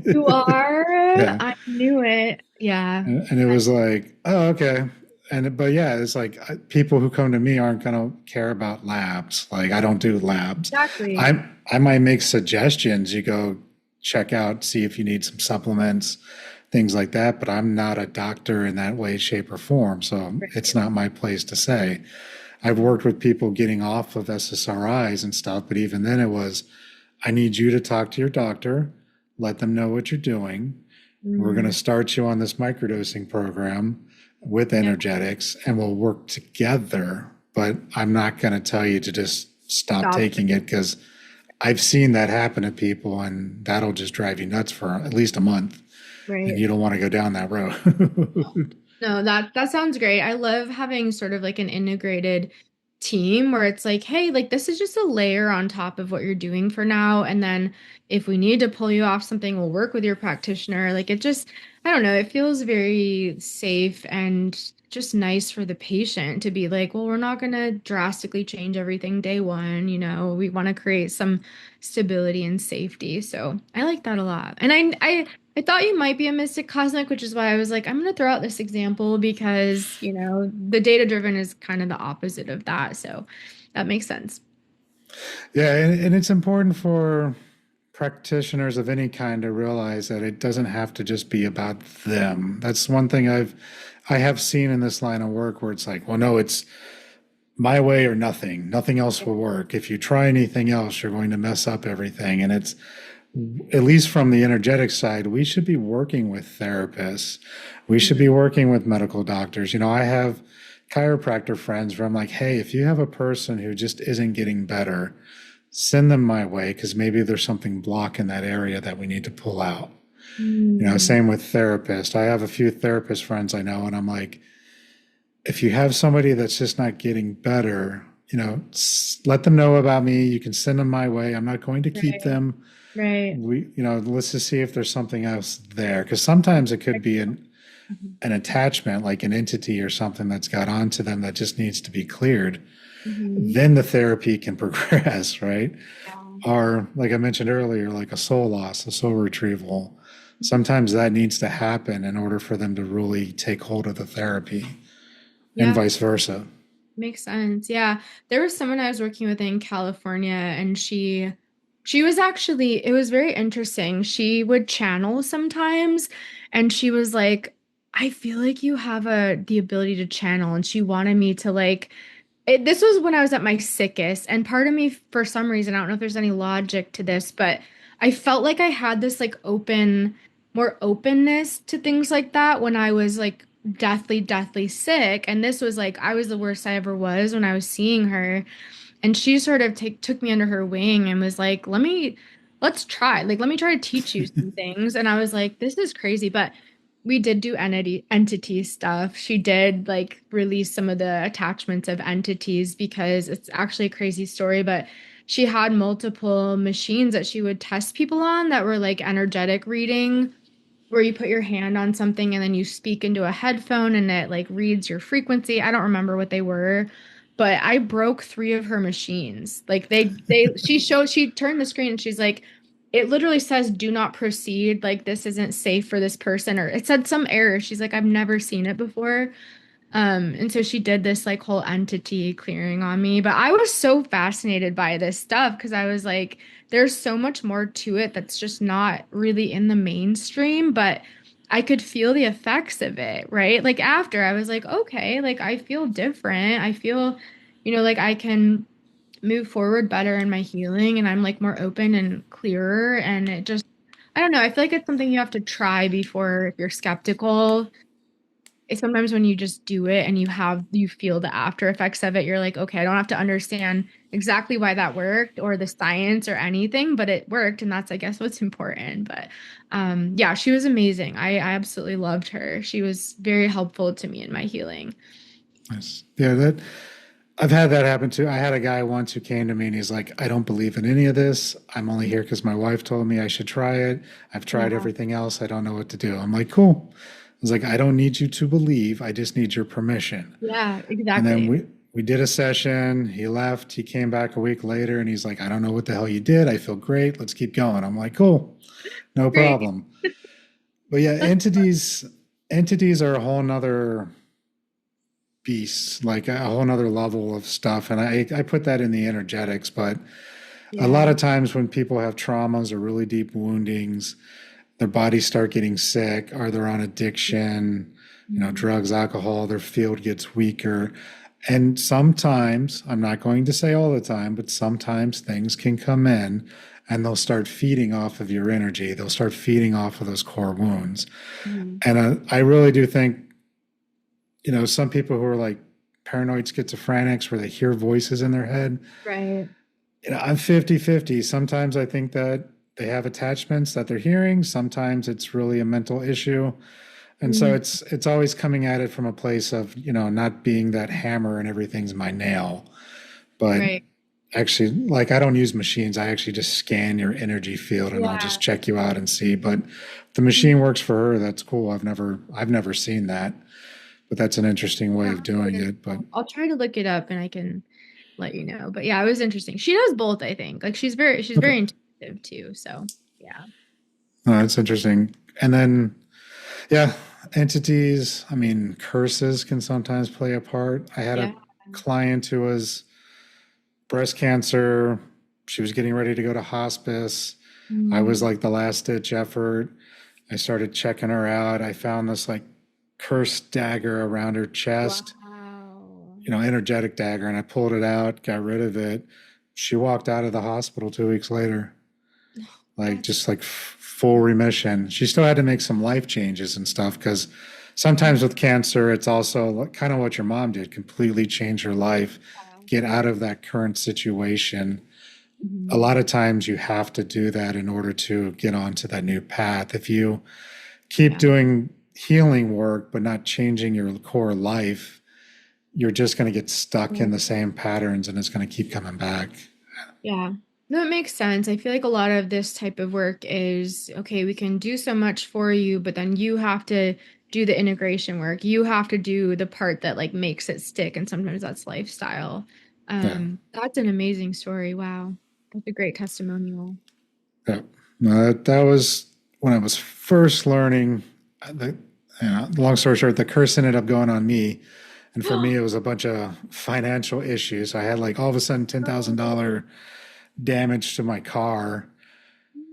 You are? Yeah. I knew it. Yeah. And it was like, oh, okay. But yeah, it's like people who come to me aren't going to care about labs. Like, I don't do labs. Exactly. I might make suggestions. You go check out, see if you need some supplements, things like that. But I'm not a doctor in that way, shape, or form. So it's Right. not my place to say. I've worked with people getting off of SSRIs and stuff, but even then it was, I need you to talk to your doctor, let them know what you're doing. We're going to Mm. start you on this microdosing program with Yeah. energetics and we'll work together. But I'm not going to tell you to just stop Stop. taking it because I've seen that happen to people and that'll just drive you nuts for at least a month. And Right. you don't want to go down that road. No, that sounds great. I love having sort of like an integrated team where it's like, hey, like this is just a layer on top of what you're doing for now. And then if we need to pull you off something, we'll work with your practitioner. Like it just, I don't know, it feels very safe and just nice for the patient to be like, well, we're not going to drastically change everything day one. We want to create some stability and safety. So I like that a lot. And I thought you might be a mystic cosmic, which is why I was like, I'm going to throw out this example because, the data driven is kind of the opposite of that. So that makes sense. Yeah, and it's important for practitioners of any kind to realize that it doesn't have to just be about them. That's one thing I have seen in this line of work where it's like, well, no, it's my way or nothing. Nothing else will work. If you try anything else, you're going to mess up everything. And it's at least from the energetic side, we should be working with therapists. We should be Mhm. working with medical doctors. I have chiropractor friends where I'm like, hey, if you have a person who just isn't getting better, send them my way because maybe there's something blocking that area that we need to pull out. Mm, Same with therapists. I have a few therapist friends I know, and I'm like, if you have somebody that's just not getting better, let them know about me. You can send them my way. I'm not going to keep right, them. right. Let's just see if there's something else there. Because sometimes it could be Mhm. an attachment, like an entity or something that's got onto them that just needs to be cleared. Mhm. Then the therapy can progress, right? Yeah. Or, like I mentioned earlier, like a soul loss, a soul retrieval. Sometimes that needs to happen in order for them to really take hold of the therapy and Yeah. vice versa. Makes sense. Yeah. There was someone I was working with in California and she was actually it was very interesting. She would channel sometimes and she was like, I feel like you have the ability to channel and she wanted me to this was when I was at my sickest and part of me for some reason, I don't know if there's any logic to this, but I felt like I had this more openness to things like that when I was like deathly sick. And this was like, I was the worst I ever was when I was seeing her. And she sort of took me under her wing and was like, let's try. Like, let me try to teach you some things. And I was like, this is crazy. But we did do entity stuff. She did like release some of the attachments of entities because it's actually a crazy story, but she had multiple machines that she would test people on that were like energetic reading, where you put your hand on something and then you speak into a headphone and it like reads your frequency. I don't remember what they were, but I broke three of her machines. Like she turned the screen and she's like, it literally says do not proceed. Like this isn't safe for this person, or it said some error. She's like, I've never seen it before. And so she did this like whole entity clearing on me. But I was so fascinated by this stuff because I was like, there's so much more to it that's just not really in the mainstream, but I could feel the effects of it, right? Like after I was like, okay, like I feel different. I feel, like I can move forward better in my healing and I'm like more open and clearer. And it just, I don't know, I feel like it's something you have to try before if you're skeptical. It's sometimes when you just do it and you feel the after effects of it, you're like, okay, I don't have to understand exactly why that worked or the science or anything, but it worked. And that's, I guess, what's important. But yeah, she was amazing. I absolutely loved her. She was very helpful to me in my healing. Nice. Yeah, that I've had that happen too. I had a guy once who came to me and he's like, I don't believe in any of this. I'm only here because my wife told me I should try it. I've tried Yeah. everything else. I don't know what to do. I'm like, cool. I was like, I don't need you to believe. I just need your permission. Yeah, And then exactly. we did a session. He left. He came back a week later and he's like, I don't know what the hell you did. I feel great. Let's keep going. I'm like, cool, no Great. problem. But yeah, entities are a whole nother beast, like a whole nother level of stuff. And I put that in the energetics, but a lot Yeah. of times when people have traumas or really deep woundings, their bodies start getting sick or they're on addiction, Mhm. drugs, alcohol, their field gets weaker. And sometimes, I'm not going to say all the time, but sometimes things can come in and they'll start feeding off of your energy. They'll start feeding off of those core wounds. Mhm. And I really do think, some people who are like paranoid schizophrenics where they hear voices in their head, Right. I'm 50-50. Sometimes I think that they have attachments that they're hearing. Sometimes it's really a mental issue. And so Mhm. it's always coming at it from a place of, not being that hammer and everything's my nail. But Right. actually, like I don't use machines. I actually just scan your energy field and I'll Yeah. just check you out and see. But if the machine works for her, that's cool. I've never seen that. But that's an interesting way Yeah, of doing it is it. But cool. I'll try to look it up and I can let you know. But yeah, it was interesting. She does both, I think. Like she's okay. very intuitive too. So yeah. That's interesting. And then, yeah, entities, I mean, curses can sometimes play a part. I had a Yeah. client who was breast cancer. She was getting ready to go to hospice. I was Mm. like the last ditch effort. I started checking her out. I found this like cursed dagger around her chest, Wow. energetic dagger, and I pulled it out, got rid of it. She walked out of the hospital 2 weeks later, like That's just like full remission. She still had to make some life changes and stuff because sometimes with cancer, it's also kind of what your mom did, completely change her life, wow. get out of that current situation. A Mhm. lot of times you have to do that in order to get onto that new path. If you keep Yeah. doing healing work but not changing your core life, you're just going to get stuck Yeah. in the same patterns and it's going to keep coming back. Yeah. No, it makes sense. I feel like a lot of this type of work is okay, we can do so much for you, but then you have to do the integration work. You have to do the part that like makes it stick. And sometimes that's lifestyle. Yeah. That's an amazing story. Wow. That's a great testimonial. Yeah. No, that was when I was first learning. The, long story short, the curse ended up going on me. And for me, it was a bunch of financial issues. I had like all of a sudden $10,000 damage to my car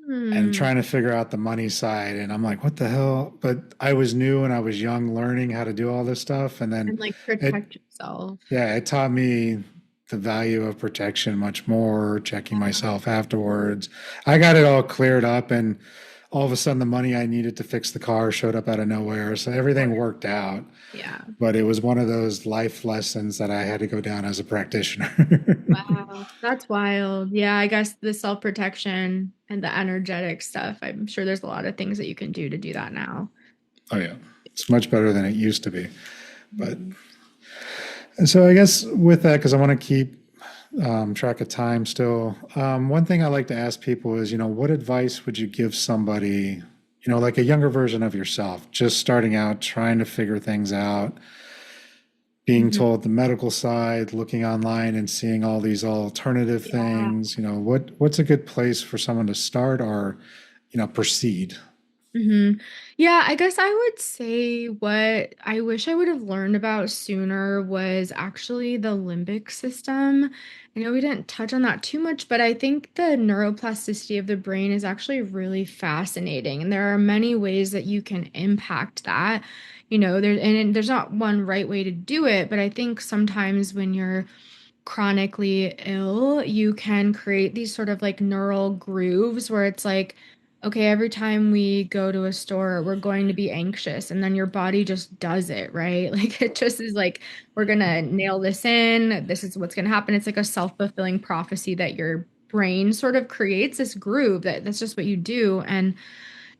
and Hmm. trying to figure out the money side. And I'm like, what the hell? But I was new and I was young learning how to do all this stuff. And then And like it, protect yourself. yeah, it taught me the value of protection much more, checking myself afterwards. I got it all cleared up and all of a sudden the money I needed to fix the car showed up out of nowhere. So everything worked out. Yeah. But it was one of those life lessons that I had to go down as a practitioner. Wow, that's wild. Yeah, I guess the self-protection and the energetic stuff. I'm sure there's a lot of things that you can do to do that now. Oh yeah, it's much better than it used to be. But Mhm. so I guess with that, because I want to keep track of time still, one thing I like to ask people is, what advice would you give somebody, like a younger version of yourself, just starting out, trying to figure things out, being Mhm. told the medical side, looking online and seeing all these alternative Yeah. things, what's a good place for someone to start or, proceed? hmm Yeah, I guess I would say what I wish I would have learned about sooner was actually the limbic system. I know we didn't touch on that too much, but I think the neuroplasticity of the brain is actually really fascinating. And there are many ways that you can impact that. There's not one right way to do it, but I think sometimes when you're chronically ill, you can create these sort of like neural grooves where it's like, okay, every time we go to a store, we're going to be anxious, and then your body just does it, right? Like it just is like, we're gonna nail this in. This is what's gonna happen. It's like a self-fulfilling prophecy that your brain sort of creates this groove that's just what you do.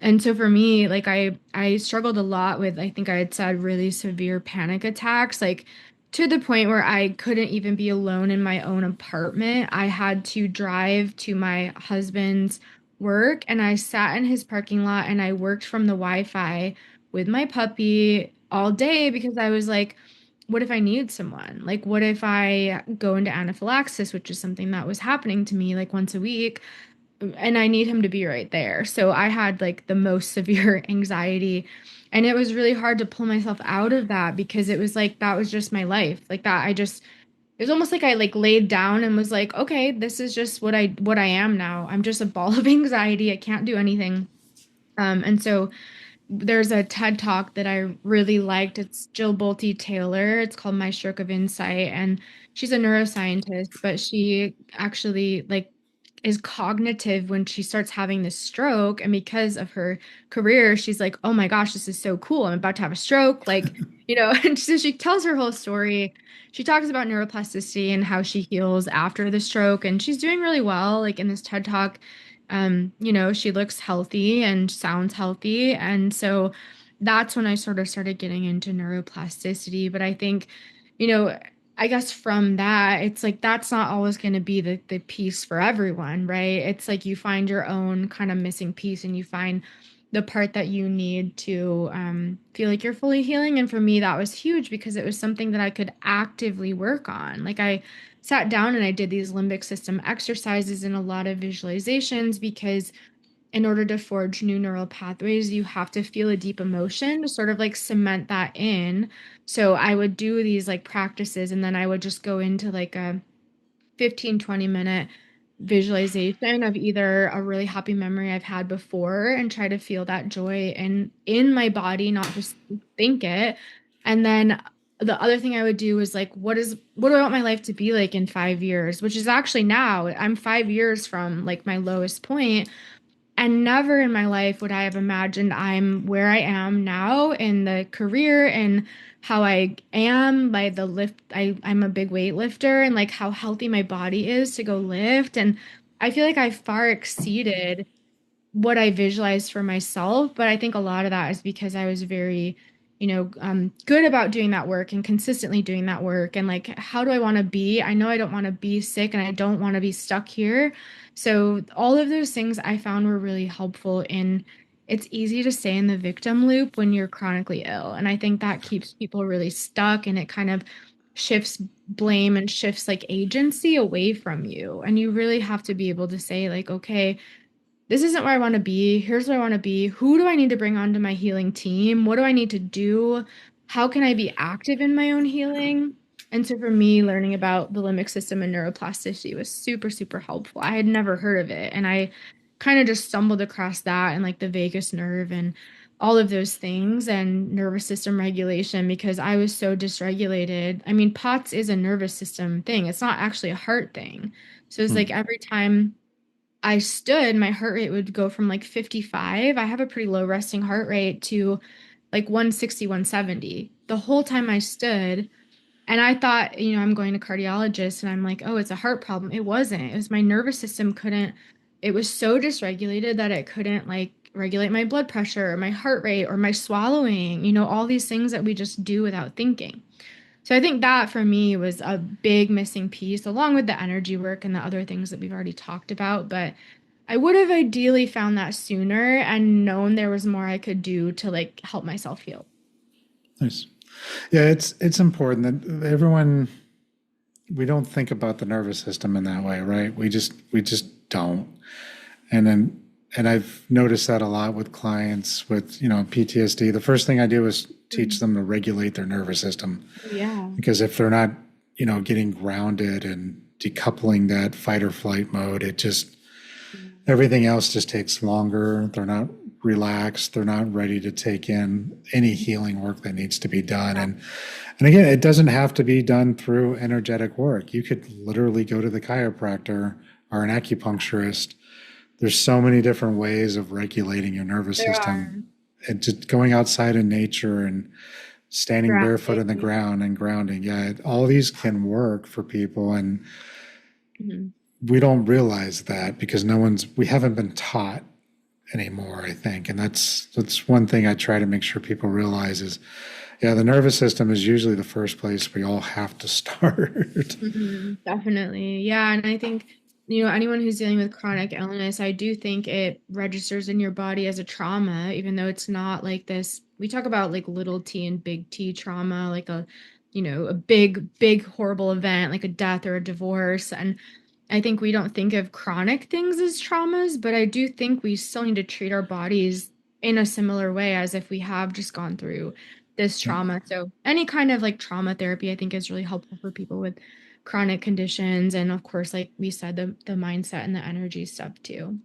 And so for me, like I struggled a lot with, I think I had said, really severe panic attacks, like to the point where I couldn't even be alone in my own apartment. I had to drive to my husband's work, and I sat in his parking lot and I worked from the Wi-Fi with my puppy all day because I was like, what if I need someone? Like, what if I go into anaphylaxis, which is something that was happening to me like once a week? And I need him to be right there. So I had like the most severe anxiety, and it was really hard to pull myself out of that because it was like that was just my life. Like that I just it was almost like I like laid down and was like, okay, this is just what I am now. I'm just a ball of anxiety. I can't do anything. And so there's a TED talk that I really liked. It's Jill Bolte Taylor. It's called My Stroke of Insight. And she's a neuroscientist, but she actually like is cognitive when she starts having this stroke. And because of her career, she's like, oh my gosh, this is so cool. I'm about to have a stroke. And so she tells her whole story. She talks about neuroplasticity and how she heals after the stroke. And she's doing really well, like in this TED talk. She looks healthy and sounds healthy. And so that's when I sort of started getting into neuroplasticity. But I think, you know, I guess from that, it's like that's not always going to be the piece for everyone, right? It's like you find your own kind of missing piece and you find the part that you need to feel like you're fully healing. And for me, that was huge because it was something that I could actively work on. Like I sat down and I did these limbic system exercises and a lot of visualizations because in order to forge new neural pathways, you have to feel a deep emotion to sort of like cement that in. So I would do these like practices and then I would just go into like a 15-20 minute visualization of either a really happy memory I've had before and try to feel that joy in my body, not just think it. And then the other thing I would do is like, what do I want my life to be like in 5 years? Which is actually now I'm 5 years from like my lowest point. And never in my life would I have imagined I'm where I am now in the career and how I am by the lift. I'm a big weight lifter and like how healthy my body is to go lift. And I feel like I far exceeded what I visualized for myself. But I think a lot of that is because I was very, good about doing that work and consistently doing that work. And like, how do I want to be? I know I don't want to be sick and I don't want to be stuck here. So all of those things I found were really helpful in it's easy to stay in the victim loop when you're chronically ill. And I think that keeps people really stuck and it kind of shifts blame and shifts like agency away from you. And you really have to be able to say, like, okay, this isn't where I want to be. Here's where I want to be. Who do I need to bring onto my healing team? What do I need to do? How can I be active in my own healing? And so for me, learning about the limbic system and neuroplasticity was super, super helpful. I had never heard of it. And I kind of just stumbled across that and like the vagus nerve and all of those things and nervous system regulation because I was so dysregulated. I mean, POTS is a nervous system thing, it's not actually a heart thing. So it's like Hmm. every time I stood, my heart rate would go from like 55. I have a pretty low resting heart rate to like 160, 170 the whole time I stood. And I thought, I'm going to cardiologist and I'm like, oh, it's a heart problem. It wasn't. It was my nervous system couldn't, it was so dysregulated that it couldn't like regulate my blood pressure or my heart rate or my swallowing, all these things that we just do without thinking. So I think that for me was a big missing piece, along with the energy work and the other things that we've already talked about. But I would have ideally found that sooner and known there was more I could do to like help myself heal. Nice. Yeah, it's important that everyone, we don't think about the nervous system in that way, right? We just don't. And I've noticed that a lot with clients with, PTSD. The first thing I do is teach them to regulate their nervous system. Yeah. Because if they're not, getting grounded and decoupling that fight or flight mode, everything else just takes longer. They're not relaxed. They're not ready to take in any healing work that needs to be done. And again, it doesn't have to be done through energetic work. You could literally go to the chiropractor or an acupuncturist. There's so many different ways of regulating your nervous system. And just going outside in nature and standing barefoot in the ground and grounding. Yeah, all these can work for people. And we don't realize that because we haven't been taught anymore, I think. And that's one thing I try to make sure people realize is, the nervous system is usually the first place we all have to start. Definitely. Yeah. And I think, anyone who's dealing with chronic illness, I do think it registers in your body as a trauma, even though it's not like this. We talk about like little t and big T trauma, like a big, horrible event, like a death or a divorce. And I think we don't think of chronic things as traumas, but I do think we still need to treat our bodies in a similar way as if we have just gone through this trauma. So any kind of like trauma therapy, I think, is really helpful for people with chronic conditions. And of course, like we said, the mindset and the energy stuff too.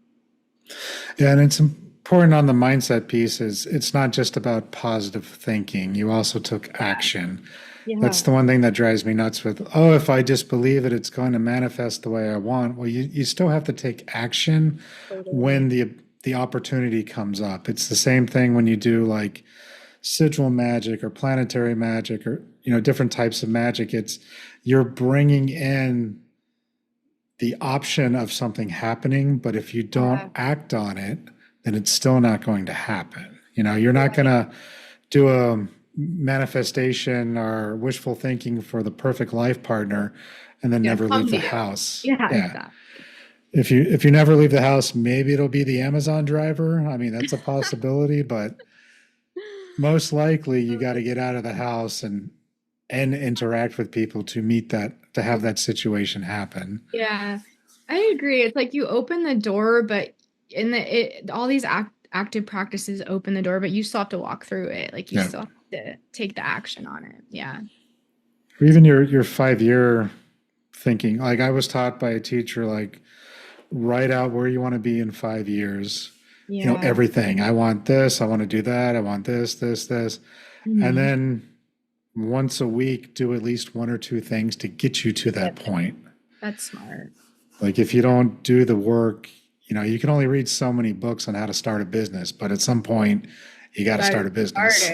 Yeah. And it's important on the mindset piece is it's not just about positive thinking. You also took action. Yeah. That's the one thing that drives me nuts with, if I just believe it, it's going to manifest the way I want. Well, you still have to take action when the opportunity comes up. It's the same thing when you do like sigil magic or planetary magic or, different types of magic. You're bringing in the option of something happening, but if you don't act on it, then it's still not going to happen. You're not going to do a manifestation or wishful thinking for the perfect life partner and then never leave the house. Yeah. Exactly. If you never leave the house, maybe it'll be the Amazon driver. I mean, that's a possibility, but most likely you got to get out of the house and interact with people to have that situation happen. Yeah, I agree. It's like you open the door, but all these active practices open the door, but you still have to walk through it. Like you still have to take the action on it. Yeah. Or even your 5-year thinking. Like I was taught by a teacher, like write out where you want to be in 5 years. Yeah. Everything. I want this. I want to do that. I want this. And then once a week, do at least 1 or 2 things to get you to that point. That's smart. Like if you don't do the work, you can only read so many books on how to start a business, but at some point you got to start a business.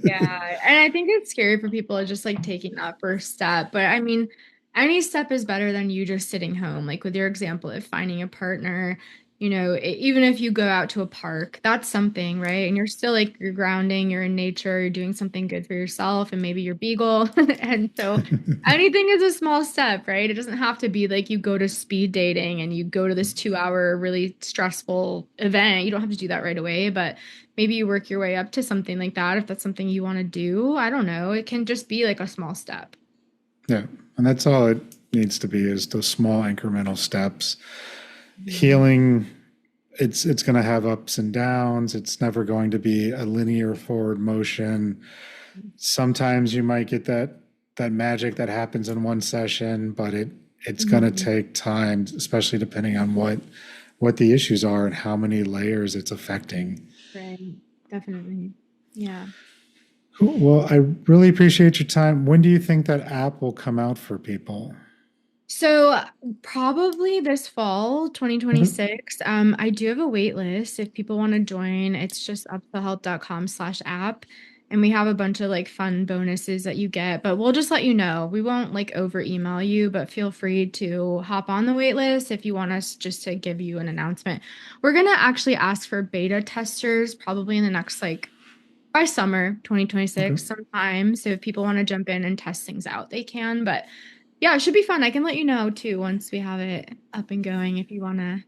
Yeah. And I think it's scary for people just like taking that first step. But I mean, any step is better than you just sitting home. Like with your example of finding a partner, even if you go out to a park, that's something, right? And you're still like, you're grounding, you're in nature, you're doing something good for yourself and maybe your beagle. And so anything is a small step, right? It doesn't have to be like you go to speed dating and you go to this 2-hour really stressful event. You don't have to do that right away, but maybe you work your way up to something like that. If that's something you want to do, I don't know. It can just be like a small step. Yeah. And that's all it needs to be is those small incremental steps. Healing, it's going to have ups and downs. It's never going to be a linear forward motion. Sometimes you might get that magic that happens in one session, but it's going to take time, especially depending on what the issues are and how many layers it's affecting. Right. Definitely. Yeah. Cool. Well, I really appreciate your time. When do you think that app will come out for people? So probably this fall, 2026. I do have a wait list. If people want to join, it's just upsellhealth.com/app. And we have a bunch of like fun bonuses that you get, but we'll just let you know. We won't like over email you, but feel free to hop on the wait list if you want us just to give you an announcement. We're going to actually ask for beta testers probably in the next like by summer Okay. 2026 sometime. So if people want to jump in and test things out, they can. But yeah, it should be fun. I can let you know too once we have it up and going if you want to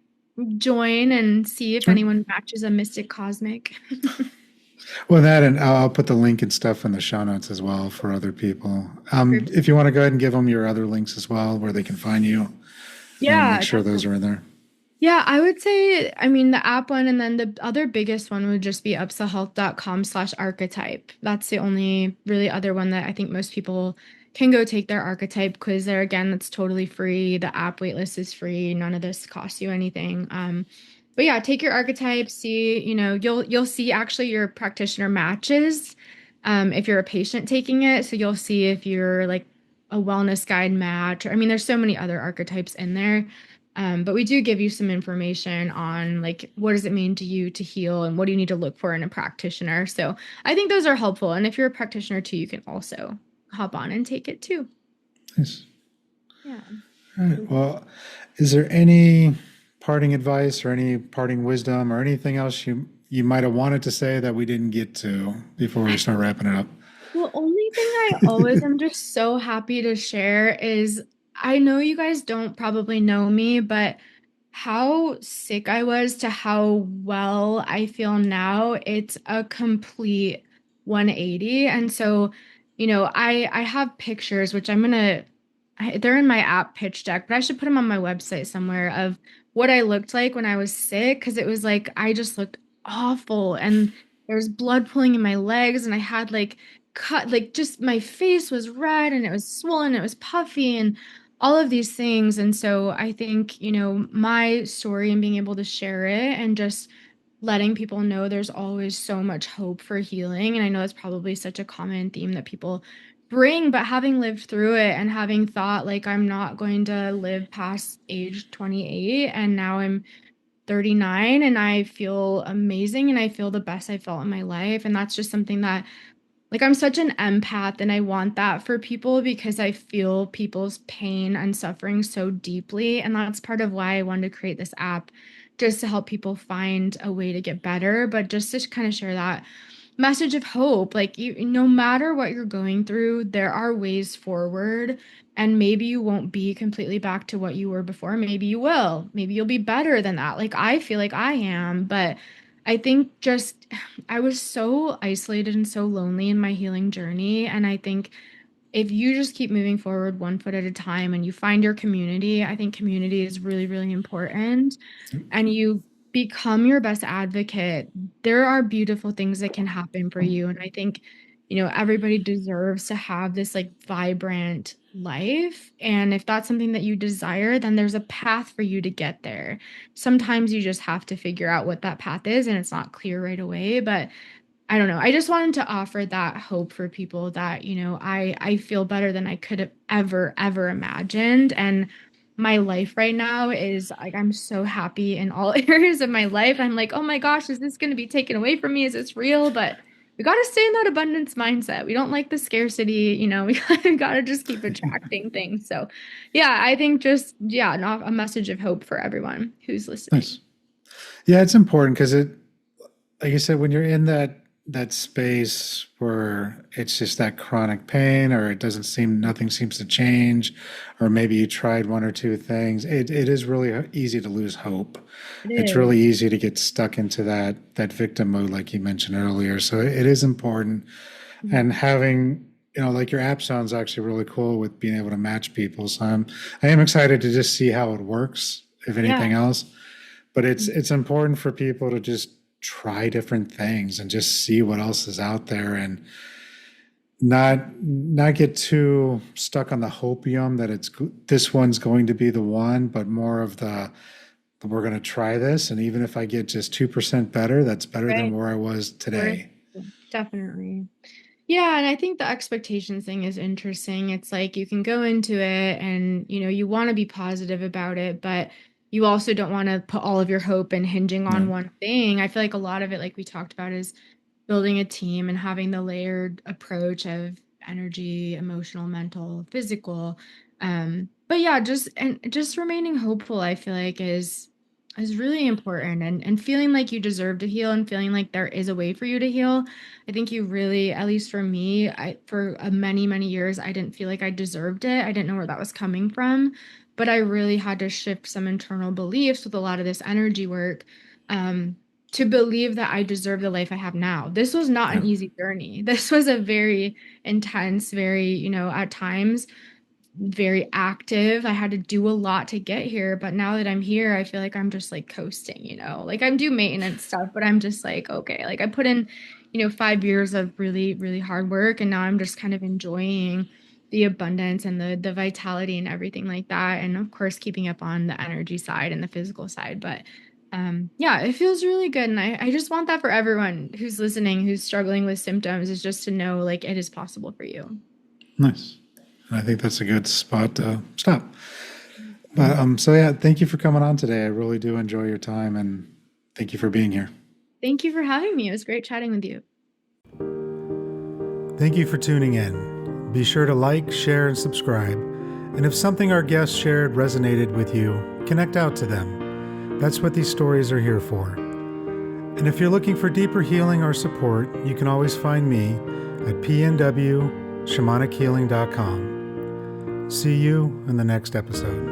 join and see if Sure. anyone matches a Mystic Cosmic. Well, that, and I'll put the link and stuff in the show notes as well for other people. If you want to go ahead and give them your other links as well, where they can find you, make Yeah, sure those are in there. yeah, I would say, I mean, the app one and then the other biggest one would just be upsellhealth.com/archetype. That's the only really other one that I think most people can go take their archetype quiz there. Again, that's totally free. The app waitlist is free. None of this costs you anything. But yeah, take your archetype, see, you'll see actually your practitioner matches if you're a patient taking it. So you'll see if you're like a wellness guide match. I mean, there's so many other archetypes in there. But we do give you some information on like what does it mean to you to heal and what do you need to look for in a practitioner. So I think those are helpful. And if you're a practitioner too, you can also hop on and take it too. Nice. Yeah. All right. Well, is there any parting advice or any parting wisdom or anything else you might have wanted to say that we didn't get to before we start wrapping it up? The only thing I always am just so happy to share is I know you guys don't probably know me, but how sick I was to how well I feel now, it's a complete 180. And so, I have pictures, which they're in my app pitch deck, but I should put them on my website somewhere of what I looked like when I was sick, because it was like I just looked awful. And there was blood pooling in my legs, and I had like cut, like just my face was red and it was swollen, it was puffy, and all of these things. And so I think, my story and being able to share it and just letting people know there's always so much hope for healing. And I know it's probably such a common theme that people bring, but having lived through it and having thought like I'm not going to live past age 28, and now I'm 39 and I feel amazing and I feel the best I felt in my life. And that's just something that like I'm such an empath and I want that for people because I feel people's pain and suffering so deeply. And that's part of why I wanted to create this app, just to help people find a way to get better, but just to kind of share that message of hope. Like no matter what you're going through, there are ways forward. And maybe you won't be completely back to what you were before. Maybe you will. Maybe you'll be better than that. Like I feel like I am, but I think just I was so isolated and so lonely in my healing journey. And I think if you just keep moving forward one foot at a time and you find your community, I think community is really, really important. And you become your best advocate, there are beautiful things that can happen for you. And I think, everybody deserves to have this like vibrant life. And if that's something that you desire, then there's a path for you to get there. Sometimes you just have to figure out what that path is, and it's not clear right away. But I don't know. I just wanted to offer that hope for people that, I feel better than I could have ever imagined. And my life right now is like, I'm so happy in all areas of my life. I'm like, oh my gosh, is this going to be taken away from me? Is this real? But we got to stay in that abundance mindset. We don't like the scarcity, we got to just keep attracting things. So yeah, I think just, yeah, not a message of hope for everyone who's listening. Nice. Yeah, it's important because like you said, when you're in that space where it's just that chronic pain, or nothing seems to change, or maybe you tried one or two things, it is really easy to lose hope. It's really easy to get stuck into that victim mode, like you mentioned earlier. So it is important. Mm-hmm. And having, like your app sounds actually really cool with being able to match people. So I am excited to just see how it works, if anything else. But it's important for people to just try different things and just see what else is out there, and not get too stuck on the hopium that this one's going to be the one, but more of we're going to try this, and even if I get just 2% better, that's better than where I was today. Definitely. Yeah, and I think the expectations thing is interesting. It's like you can go into it and, you want to be positive about it, but you also don't want to put all of your hope in hinging on one thing. I feel like a lot of it, like we talked about, is building a team and having the layered approach of energy, emotional, mental, physical. But yeah, just remaining hopeful, I feel like is really important, and feeling like you deserve to heal and feeling like there is a way for you to heal. I think you really, at least for me, for many, many years, I didn't feel like I deserved it. I didn't know where that was coming from, but I really had to shift some internal beliefs with a lot of this energy work. To believe that I deserve the life I have now. This was not an easy journey. This was a very intense, very, at times very active. I had to do a lot to get here, but now that I'm here, I feel like I'm just like coasting, like I'm do maintenance stuff, but I'm just like, okay, like I put in, 5 years of really, really hard work, and now I'm just kind of enjoying the abundance and the vitality and everything like that. And of course, keeping up on the energy side and the physical side. But yeah, it feels really good. And I just want that for everyone who's listening, who's struggling with symptoms, is just to know like it is possible for you. Nice. I think that's a good spot to stop. But so yeah, thank you for coming on today. I really do enjoy your time, and thank you for being here. Thank you for having me. It was great chatting with you. Thank you for tuning in. Be sure to like, share, and subscribe. And if something our guests shared resonated with you, connect out to them. That's what these stories are here for. And if you're looking for deeper healing or support, you can always find me at pnwshamanichealing.com. See you in the next episode.